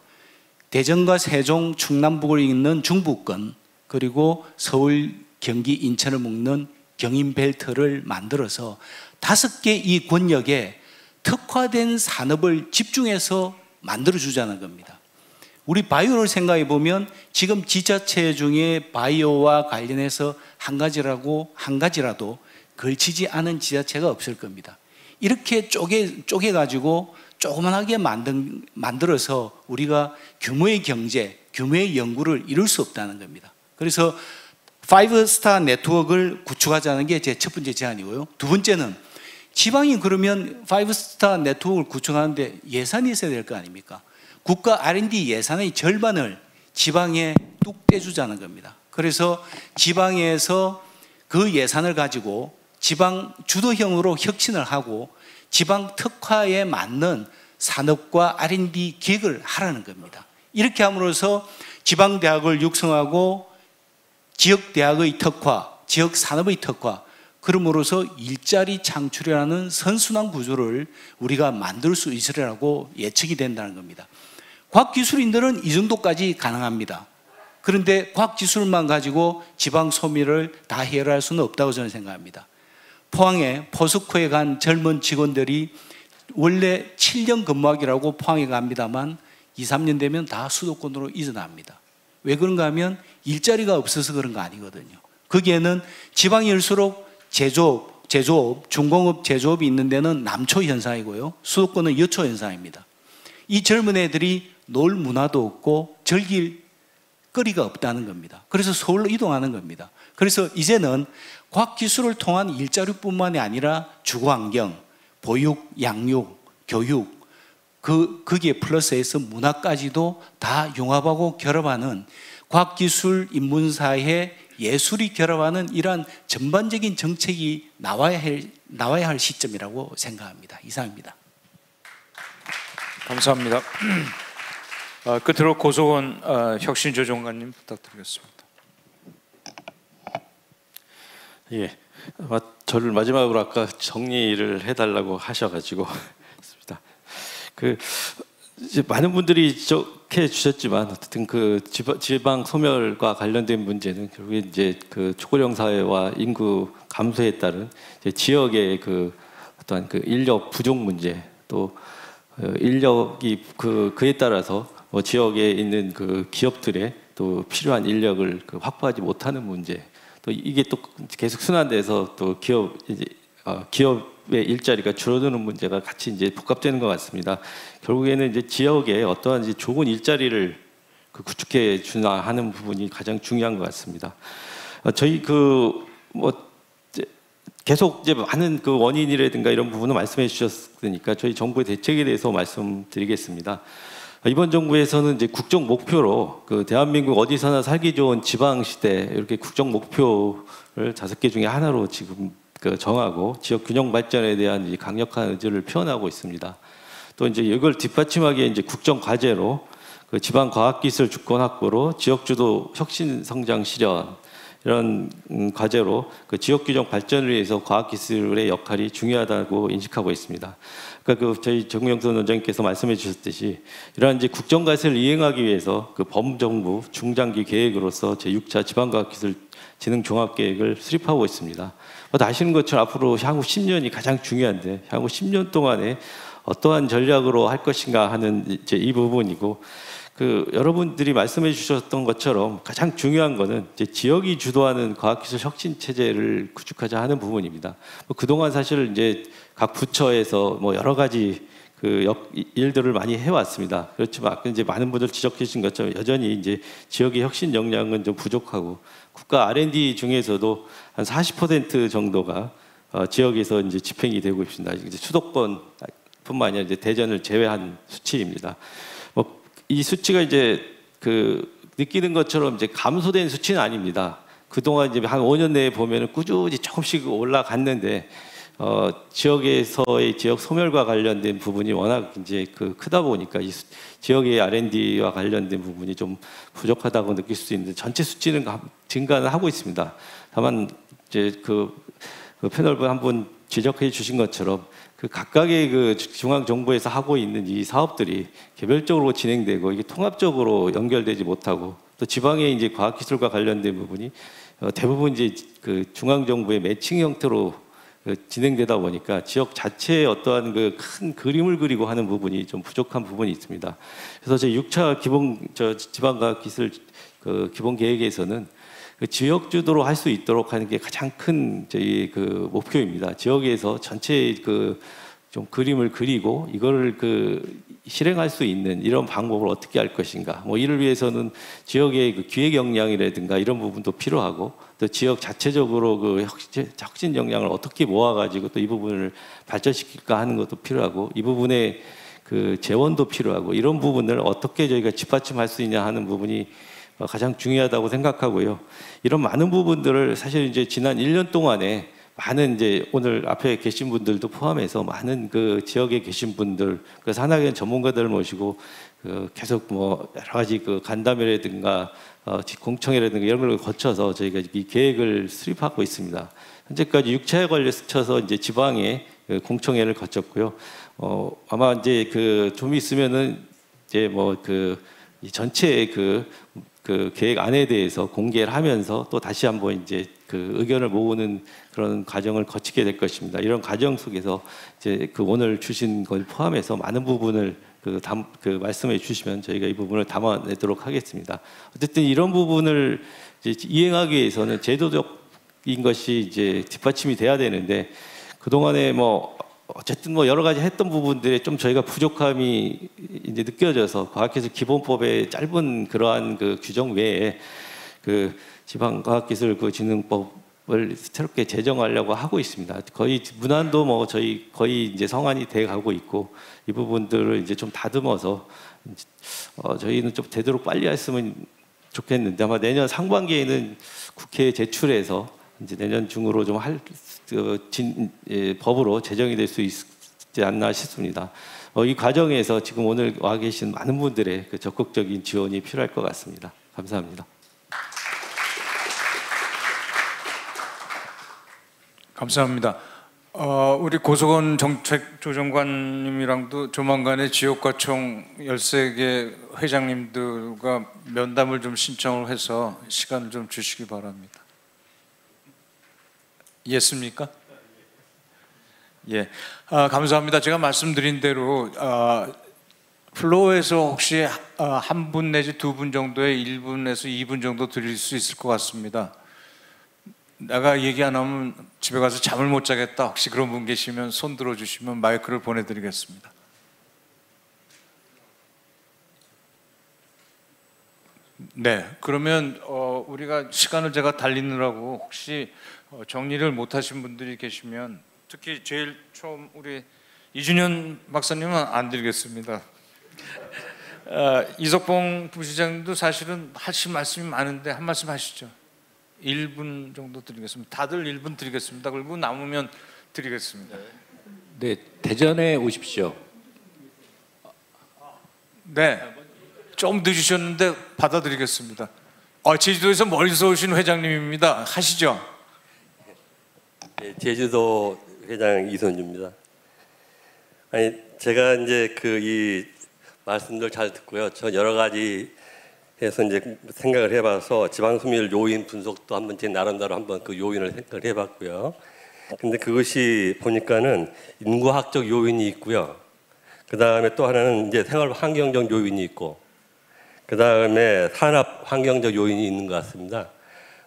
대전과 세종, 충남북을 잇는 중부권, 그리고 서울, 경기, 인천을 묶는 경인벨트를 만들어서 5개 이 권역에 특화된 산업을 집중해서 만들어주자는 겁니다. 우리 바이오를 생각해 보면 지금 지자체 중에 바이오와 관련해서 한 가지라도 걸치지 않은 지자체가 없을 겁니다. 이렇게 쪼개가지고 조그만하게 만들어서 우리가 규모의 경제, 규모의 연구를 이룰 수 없다는 겁니다. 그래서 5스타 네트워크를 구축하자는 게 제 첫 번째 제안이고요. 두 번째는 지방이 그러면 5스타 네트워크를 구축하는데 예산이 있어야 될 거 아닙니까? 국가 R&D 예산의 절반을 지방에 뚝 떼주자는 겁니다. 그래서 지방에서 그 예산을 가지고 지방 주도형으로 혁신을 하고 지방 특화에 맞는 산업과 R&D 기획을 하라는 겁니다. 이렇게 함으로써 지방대학을 육성하고 지역대학의 특화, 지역산업의 특화, 그러므로써 일자리 창출이라는 선순환 구조를 우리가 만들 수 있으리라고 예측이 된다는 겁니다. 과학기술인들은 이 정도까지 가능합니다. 그런데 과학기술만 가지고 지방 소멸을 다 해결할 수는 없다고 저는 생각합니다. 포항에 포스코에 간 젊은 직원들이 원래 7년 근무하기라고 포항에 갑니다만 2, 3년 되면 다 수도권으로 이전합니다. 왜 그런가 하면 일자리가 없어서 그런 거 아니거든요. 거기에는 지방일수록 제조업, 중공업, 제조업이 있는 데는 남초 현상이고요. 수도권은 여초 현상입니다. 이 젊은 애들이 놀 문화도 없고 즐길 거리가 없다는 겁니다. 그래서 서울로 이동하는 겁니다. 그래서 이제는 과학기술을 통한 일자리뿐만이 아니라 주거환경, 보육, 양육, 교육, 거기에 플러스해서 문화까지도 다 융합하고 결합하는 과학기술, 인문사회, 예술이 결합하는 이러한 전반적인 정책이 나와야 할 시점이라고 생각합니다. 이상입니다. 감사합니다. 끝으로 고소원 혁신조정관님 부탁드리겠습니다. 예, 저를 마지막으로 아까 정리를 해달라고 하셔가지고 했습니다. 이제 많은 분들이 지적해 주셨지만 어쨌든 지방 소멸과 관련된 문제는 결국에 이제 초고령 사회와 인구 감소에 따른 이제 지역의 어떠한 인력 부족 문제, 또 인력이 그에 따라서 지역에 있는 기업들의 또 필요한 인력을 확보하지 못하는 문제, 또 이게 또 계속 순환돼서 또 기업의 일자리가 줄어드는 문제가 같이 이제 복합되는 것 같습니다. 결국에는 이제 지역에 어떠한 이제 좋은 일자리를 구축해 주나 하는 부분이 가장 중요한 것 같습니다. 저희 계속 이제 많은 원인이라든가 이런 부분을 말씀해 주셨으니까 저희 정부의 대책에 대해서 말씀드리겠습니다. 이번 정부에서는 이제 국정 목표로 대한민국 어디서나 살기 좋은 지방 시대 이렇게 국정 목표를 5개 중에 하나로 지금 정하고 지역 균형 발전에 대한 이 강력한 의지를 표현하고 있습니다. 또 이제 이걸 뒷받침하기에 이제 국정 과제로 지방 과학기술 주권 확보로 지역 주도 혁신 성장 실현 이런 과제로 지역 균형 발전을 위해서 과학기술의 역할이 중요하다고 인식하고 있습니다. 그러니까 저희 정명선 원장님께서 말씀해 주셨듯이 이러한 이제 국정 과제를 이행하기 위해서 범정부 중장기 계획으로서 제6차 지방과학기술 진흥 종합계획을 수립하고 있습니다. 아시는 것처럼 앞으로 향후 10년이 가장 중요한데 향후 10년 동안에 어떠한 전략으로 할 것인가 하는 이제 이 부분이고 여러분들이 말씀해 주셨던 것처럼 가장 중요한 거는 이제 지역이 주도하는 과학기술 혁신 체제를 구축하자 하는 부분입니다. 그동안 사실 이제 각 부처에서 여러 가지 일들을 많이 해왔습니다. 그렇지만 아까 이제 많은 분들 지적해 주신 것처럼 여전히 이제 지역의 혁신 역량은 좀 부족하고 국가 R&D 중에서도 한 40% 정도가 지역에서 이제 집행이 되고 있습니다. 이제 수도권뿐만 아니라 이제 대전을 제외한 수치입니다. 이 수치가 이제 느끼는 것처럼 이제 감소된 수치는 아닙니다. 그동안 이제 한 5년 내에 보면은 꾸준히 조금씩 올라갔는데 지역에서의 지역 소멸과 관련된 부분이 워낙 이제 크다 보니까 이 지역의 R&D와 관련된 부분이 좀 부족하다고 느낄 수 있는데 전체 수치는 증가는 하고 있습니다. 다만 이제 패널분 한분 지적해 주신 것처럼 각각의 중앙 정부에서 하고 있는 이 사업들이 개별적으로 진행되고 이게 통합적으로 연결되지 못하고 또 지방의 이제 과학기술과 관련된 부분이 대부분 이제 중앙 정부의 매칭 형태로 진행되다 보니까 지역 자체의 어떠한 큰 그림을 그리고 하는 부분이 좀 부족한 부분이 있습니다. 그래서 제 6차 지방과학기술 기본 계획에서는 지역 주도로 할 수 있도록 하는 게 가장 큰 저희 목표입니다. 지역에서 전체 좀 그림을 그리고 이거를 실행할 수 있는 이런 방법을 어떻게 할 것인가. 뭐 이를 위해서는 지역의 기획 역량이라든가 이런 부분도 필요하고 또 지역 자체적으로 혁신 역량을 어떻게 모아가지고 또 이 부분을 발전시킬까 하는 것도 필요하고 이 부분에 재원도 필요하고 이런 부분을 어떻게 저희가 뒷받침할 수 있냐 하는 부분이 가장 중요하다고 생각하고요. 이런 많은 부분들을 사실 이제 지난 1년 동안에 많은 이제 오늘 앞에 계신 분들도 포함해서 많은 지역에 계신 분들, 산학연 전문가들 모시고 계속 뭐 여러 가지 간담회라든가 공청회라든가 이런 걸 거쳐서 저희가 이 계획을 수립하고 있습니다. 현재까지 6차에 걸쳐서 이제 지방에 공청회를 거쳤고요. 아마 이제 좀 있으면은 이제 이 전체의 계획 안에 대해서 공개를 하면서 또 다시 한번 이제 의견을 모으는 그런 과정을 거치게 될 것입니다. 이런 과정 속에서 이제 오늘 주신 걸 포함해서 많은 부분을 말씀해 주시면 저희가 이 부분을 담아내도록 하겠습니다. 어쨌든 이런 부분을 이제 이행하기 위해서는 제도적인 것이 이제 뒷받침이 돼야 되는데 그동안에 어쨌든 여러 가지 했던 부분들에 좀 저희가 부족함이 이제 느껴져서 과학기술 기본법의 짧은 그러한 규정 외에 지방과학기술진흥법을 새롭게 제정하려고 하고 있습니다. 거의 문안도 저희 거의 이제 성안이 돼 가고 있고 이 부분들을 이제 좀 다듬어서 저희는 좀 되도록 빨리 했으면 좋겠는데 아마 내년 상반기에는 국회에 제출해서 이제 내년 중으로 좀 법으로 제정이 될 수 있지 않나 싶습니다. 이 과정에서 지금 오늘 와 계신 많은 분들의 적극적인 지원이 필요할 것 같습니다. 감사합니다. 감사합니다. 우리 고석원 정책조정관님이랑도 조만간에 지역과총 13개 회장님들과 면담을 좀 신청을 해서 시간을 좀 주시기 바랍니다. 이해했습니까? 예, 감사합니다. 제가 말씀드린 대로 플로어에서 혹시 한 분 내지 두 분 정도의 1분에서 2분 정도 드릴 수 있을 것 같습니다. 내가 얘기 안 하면 집에 가서 잠을 못 자겠다. 혹시 그런 분 계시면 손 들어주시면 마이크를 보내드리겠습니다. 네, 그러면 우리가 시간을 제가 달리느라고 혹시 정리를 못하신 분들이 계시면 특히 제일 처음 우리 이준현 박사님은 안 드리겠습니다. 이석봉 부시장님도 사실은 하실 말씀이 많은데 한 말씀 하시죠. 1분 정도 드리겠습니다. 다들 1분 드리겠습니다. 그리고 남으면 드리겠습니다. 네, 대전에 오십시오. 네, 좀 늦으셨는데 받아드리겠습니다. 제주도에서 멀리서 오신 회장님입니다. 하시죠. 네, 제주도 회장 이선주입니다. 제가 이제 이 말씀들 잘 듣고요. 저 여러 가지 해서 이제 생각을 해봐서 지방 소멸 요인 분석도 한번 제 나름대로 한번 그 요인을 생각을 해봤고요. 근데 그것이 보니까는 인구학적 요인이 있고요. 그 다음에 또 하나는 이제 생활 환경적 요인이 있고, 그 다음에 산업 환경적 요인이 있는 것 같습니다.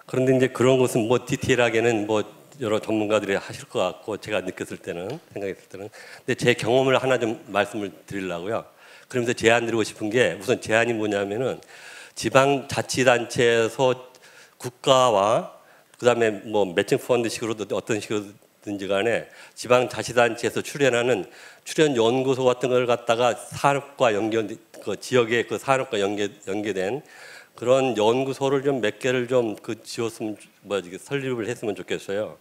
그런데 이제 그런 것은 디테일하게는 여러 전문가들이 하실 것 같고 제가 느꼈을 때는 생각했을 때는 근데 제 경험을 하나 좀 말씀을 드리려고요. 그러면서 제안 드리고 싶은 게 우선 제안이 뭐냐면은 지방자치단체에서 국가와 그다음에 매칭 펀드식으로도 어떤 식으로든지 간에 지방자치단체에서 출연하는 출연 연구소 같은 걸 갖다가 산업과 지역의 산업과 연계된 그런 연구소를 좀 몇 개를 좀 지었으면 설립을 했으면 좋겠어요.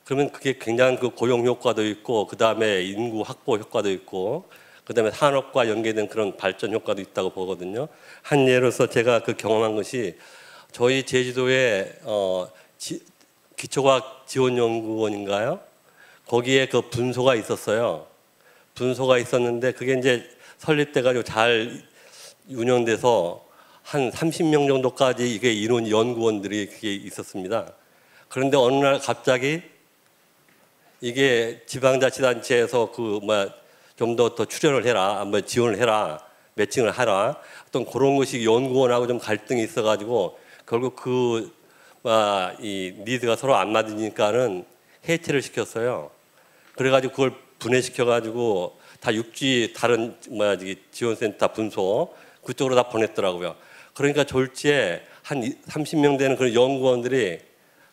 그러면 그게 굉장한 고용 효과도 있고 그다음에 인구 확보 효과도 있고 그다음에 산업과 연계된 그런 발전 효과도 있다고 보거든요. 한 예로서 제가 경험한 것이 저희 제주도에 기초과학 지원연구원인가요? 거기에 분소가 있었어요. 분소가 있었는데 그게 이제 설립돼가지고 잘 운영돼서 한 30명 정도까지 이게 인원 연구원들이 그게 있었습니다. 그런데 어느 날 갑자기 이게 지방자치단체에서 좀 더 출연을 해라, 한번 지원을 해라, 매칭을 하라. 어떤 그런 것이 연구원하고 좀 갈등이 있어가지고 결국 이 니드가 서로 안 맞으니까는 해체를 시켰어요. 그래가지고 그걸 분해시켜가지고 다 육지 다른 지원센터 분소 그쪽으로 다 보냈더라고요. 그러니까 졸지에 한 30명 되는 그런 연구원들이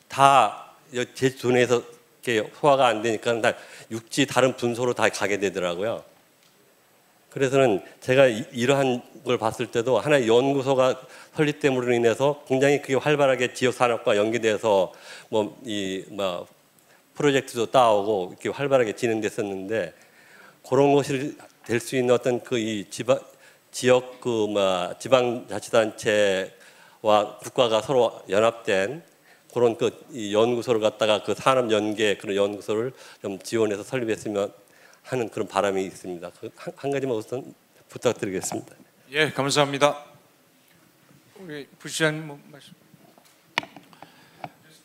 다 제주도 내에서 소화가 안 되니까 다 육지 다른 분소로 다 가게 되더라고요. 그래서는 제가 이러한 걸 봤을 때도 하나의 연구소가 설립됨으로 인해서 굉장히 그게 활발하게 지역 산업과 연계돼서 프로젝트도 따오고 이렇게 활발하게 진행됐었는데 그런 것이 될 수 있는 어떤 지역 지방자치단체와 국가가 서로 연합된 그런 이 연구소를 갖다가 그 산업 연계 그런 연구소를 좀 지원해서 설립했으면 하는 그런 바람이 있습니다. 한 가지만 우선 부탁드리겠습니다. 예, 감사합니다. 우리 부시장님 말씀.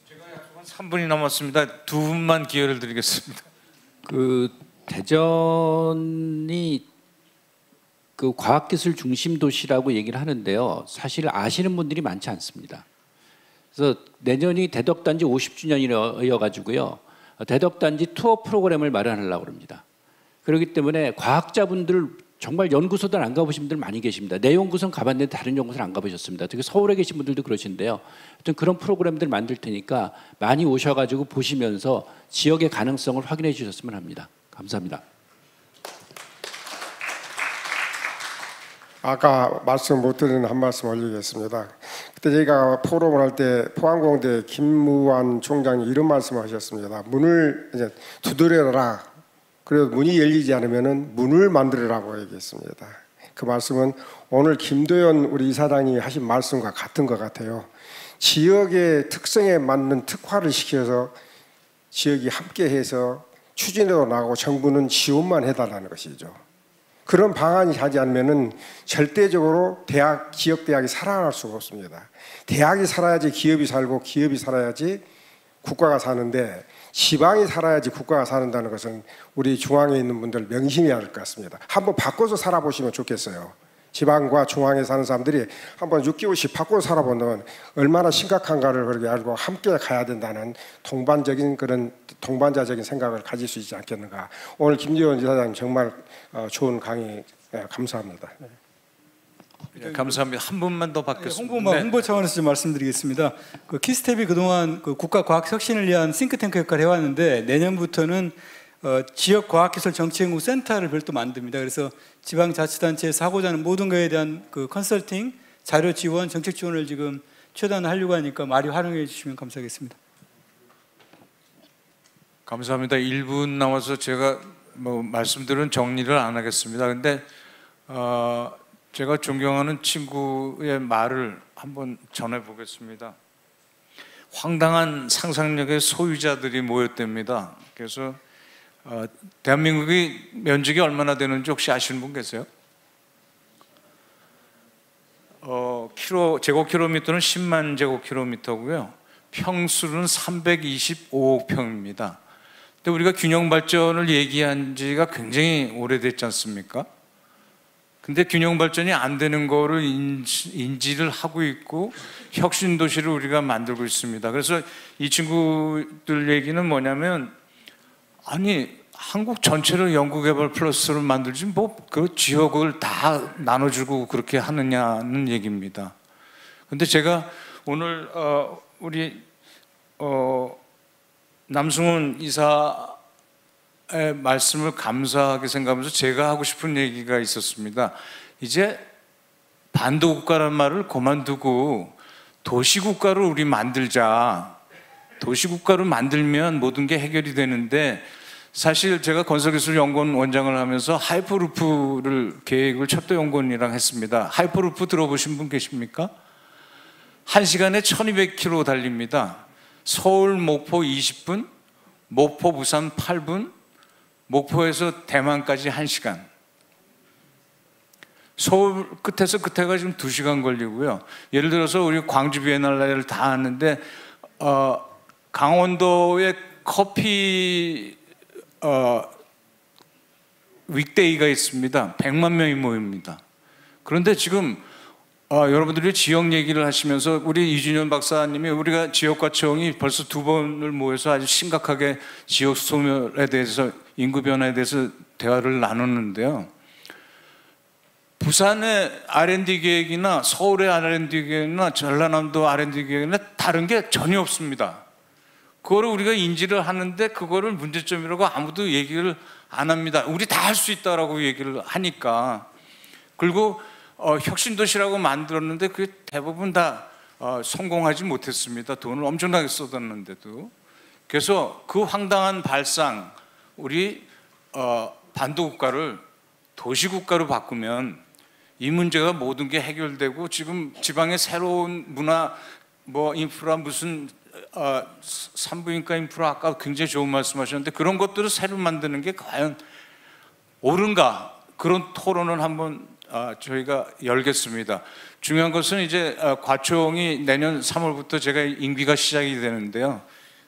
제가 약속한 3분이 남았습니다. 두 분만 기회를 드리겠습니다. 그 대전이 그 과학기술 중심 도시라고 얘기를 하는데요. 사실 아시는 분들이 많지 않습니다. 그래서 내년이 대덕단지 50주년이어 가지고요. 대덕단지 투어 프로그램을 마련하려고 합니다. 그렇기 때문에 과학자분들 정말 연구소들 안 가보신 분들 많이 계십니다. 내 연구소는 가봤는데 다른 연구소는 안 가보셨습니다. 특히 서울에 계신 분들도 그러신데요. 하여튼 그런 프로그램들 만들 테니까 많이 오셔가지고 보시면서 지역의 가능성을 확인해 주셨으면 합니다. 감사합니다. 아까 말씀 못 드린 한 말씀 올리겠습니다. 그때 저희가 포럼을 할 때 포항공대 김무환 총장이 이런 말씀을 하셨습니다. 문을 이제 두드려라. 그래서 문이 열리지 않으면 문을 만들으라고 얘기했습니다. 그 말씀은 오늘 김도연 우리 이사장이 하신 말씀과 같은 것 같아요. 지역의 특성에 맞는 특화를 시켜서 지역이 함께해서 추진해도 나가고 정부는 지원만 해달라는 것이죠. 그런 방안이 하지 않으면은 절대적으로 지역 대학이 살아날 수가 없습니다. 대학이 살아야지 기업이 살고 기업이 살아야지 국가가 사는데 지방이 살아야지 국가가 사는다는 것은 우리 중앙에 있는 분들 명심해야 할 것 같습니다. 한번 바꿔서 살아보시면 좋겠어요. 지방과 중앙에 사는 사람들이 한번 6개월씩 바꿔서 살아보면 얼마나 심각한가를 그렇게 알고 함께 가야 된다는 동반자적인 생각을 가질 수 있지 않겠는가. 오늘 김재원 이사장님 정말 좋은 강의 감사합니다. 네, 감사합니다. 한 분만 더 받겠습니다. 홍보 차원에서 좀 말씀드리겠습니다. 그 키스텝이 그동안 그 국가 과학 혁신을 위한 싱크탱크 역할을 해왔는데 내년부터는 지역 과학기술 정치연구 센터를 별도 만듭니다. 그래서 지방자치단체에서 하고자 하는 모든 것에 대한 그 컨설팅, 자료 지원, 정책 지원을 지금 최대한하려고 하니까 많이 활용해 주시면 감사하겠습니다. 감사합니다. 1분 남아서 제가 말씀들은 정리를 안 하겠습니다. 근데 제가 존경하는 친구의 말을 한번 전해보겠습니다. 황당한 상상력의 소유자들이 모였답니다. 그래서 대한민국이 면적이 얼마나 되는지 혹시 아시는 분 계세요? 제곱킬로미터는 10만 제곱킬로미터고요. 평수는 325억 평입니다. 근데 우리가 균형 발전을 얘기한 지가 굉장히 오래됐지 않습니까? 근데 균형 발전이 안 되는 거를 인지를 하고 있고 혁신 도시를 우리가 만들고 있습니다. 그래서 이 친구들 얘기는 뭐냐면 아니 한국 전체를 연구개발 플러스를 만들지 뭐 그 지역을 다 나눠주고 그렇게 하느냐는 얘기입니다. 근데 제가 오늘 우리 남승훈 이사의 말씀을 감사하게 생각하면서 제가 하고 싶은 얘기가 있었습니다. 이제 반도국가라는 말을 그만두고 도시국가를 우리 만들자. 도시국가를 만들면 모든 게 해결이 되는데 사실 제가 건설기술연구원 원장을 하면서 하이퍼루프를 계획을 첩도연구원이랑 했습니다. 하이퍼루프 들어보신 분 계십니까? 1시간에 1200km 달립니다. 서울, 목포 20분, 목포, 부산 8분, 목포에서 대만까지 1시간. 서울 끝에서 끝에가 지금 2시간 걸리고요. 예를 들어서 우리 광주 비엔날레를 다 하는데 강원도에 커피 윅데이가 있습니다. 100만 명이 모입니다. 그런데 지금 여러분들이 지역 얘기를 하시면서 우리 이준현 박사님이 우리가 지역과청이 벌써 2번을 모여서 아주 심각하게 지역 소멸에 대해서 인구 변화에 대해서 대화를 나눴는데요. 부산의 R&D 계획이나 서울의 R&D 계획이나 전라남도 R&D 계획이나 다른 게 전혀 없습니다. 그거를 우리가 인지를 하는데 그거를 문제점이라고 아무도 얘기를 안 합니다. 우리 다 할 수 있다라고 얘기를 하니까. 그리고 혁신도시라고 만들었는데 그게 대부분 다 성공하지 못했습니다. 돈을 엄청나게 쏟았는데도. 그래서 그 황당한 발상, 우리 반도국가를 도시국가로 바꾸면 이 문제가 모든 게 해결되고, 지금 지방의 새로운 문화, 인프라, 무슨 산부인과 인프라, 아까 굉장히 좋은 말씀하셨는데 그런 것들을 새로 만드는 게 과연 옳은가, 그런 토론을 한번 저희가 열겠습니다. 중요한 것은 이제 과총이 내년 3월부터 제가 임기가 시작이 되는데요.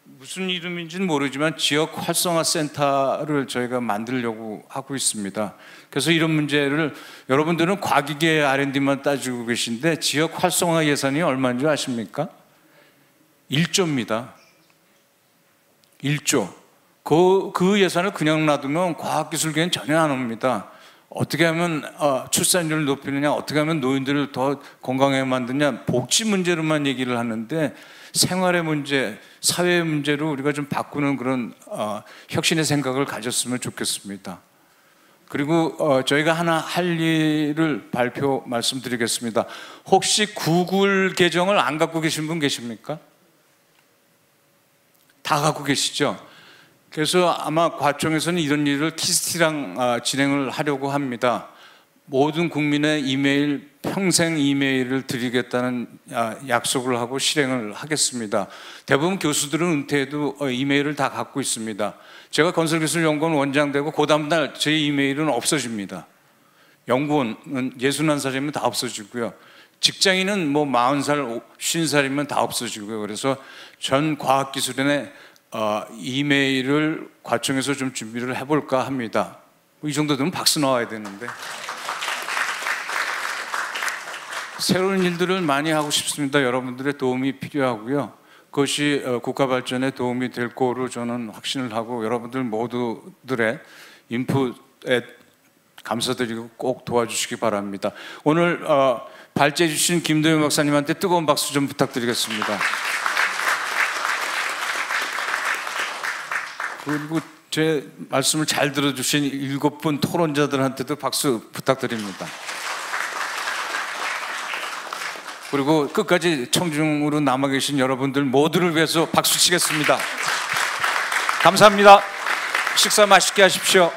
무슨 이름인지는 모르지만 지역 활성화 센터를 저희가 만들려고 하고 있습니다. 그래서 이런 문제를, 여러분들은 과기계 R&D만 따지고 계신데 지역 활성화 예산이 얼마인 줄 아십니까? 1조입니다. 1조. 그 예산을 그냥 놔두면 과학기술계는 전혀 안 옵니다. 어떻게 하면 출산율을 높이느냐, 어떻게 하면 노인들을 더 건강하게 만드냐, 복지 문제로만 얘기를 하는데 생활의 문제, 사회의 문제로 우리가 좀 바꾸는 그런 혁신의 생각을 가졌으면 좋겠습니다. 그리고 저희가 하나 할 일을 말씀드리겠습니다. 혹시 구글 계정을 안 갖고 계신 분 계십니까? 다 갖고 계시죠? 그래서 아마 과총에서는 이런 일을 키스티랑 진행을 하려고 합니다. 모든 국민의 이메일, 평생 이메일을 드리겠다는 약속을 하고 실행을 하겠습니다. 대부분 교수들은 은퇴해도 이메일을 다 갖고 있습니다. 제가 건설기술연구원 원장 되고 그 다음날 제 이메일은 없어집니다. 연구원은 61살이면 다 없어지고요. 직장인은 40살, 50살이면 다 없어지고요. 그래서 전 과학기술인의 이메일을 과총에서 좀 준비를 해볼까 합니다. 이 정도 되면 박수 나와야 되는데. 새로운 일들을 많이 하고 싶습니다. 여러분들의 도움이 필요하고요. 그것이 국가 발전에 도움이 될 거로 저는 확신을 하고, 여러분들 모두들의 인풋에 감사드리고 꼭 도와주시기 바랍니다. 오늘 발제해 주신 김도현 박사님한테 뜨거운 박수 좀 부탁드리겠습니다. 그리고 제 말씀을 잘 들어주신 7분 토론자들한테도 박수 부탁드립니다. 그리고 끝까지 청중으로 남아 계신 여러분들 모두를 위해서 박수 치겠습니다. 감사합니다. 식사 맛있게 하십시오.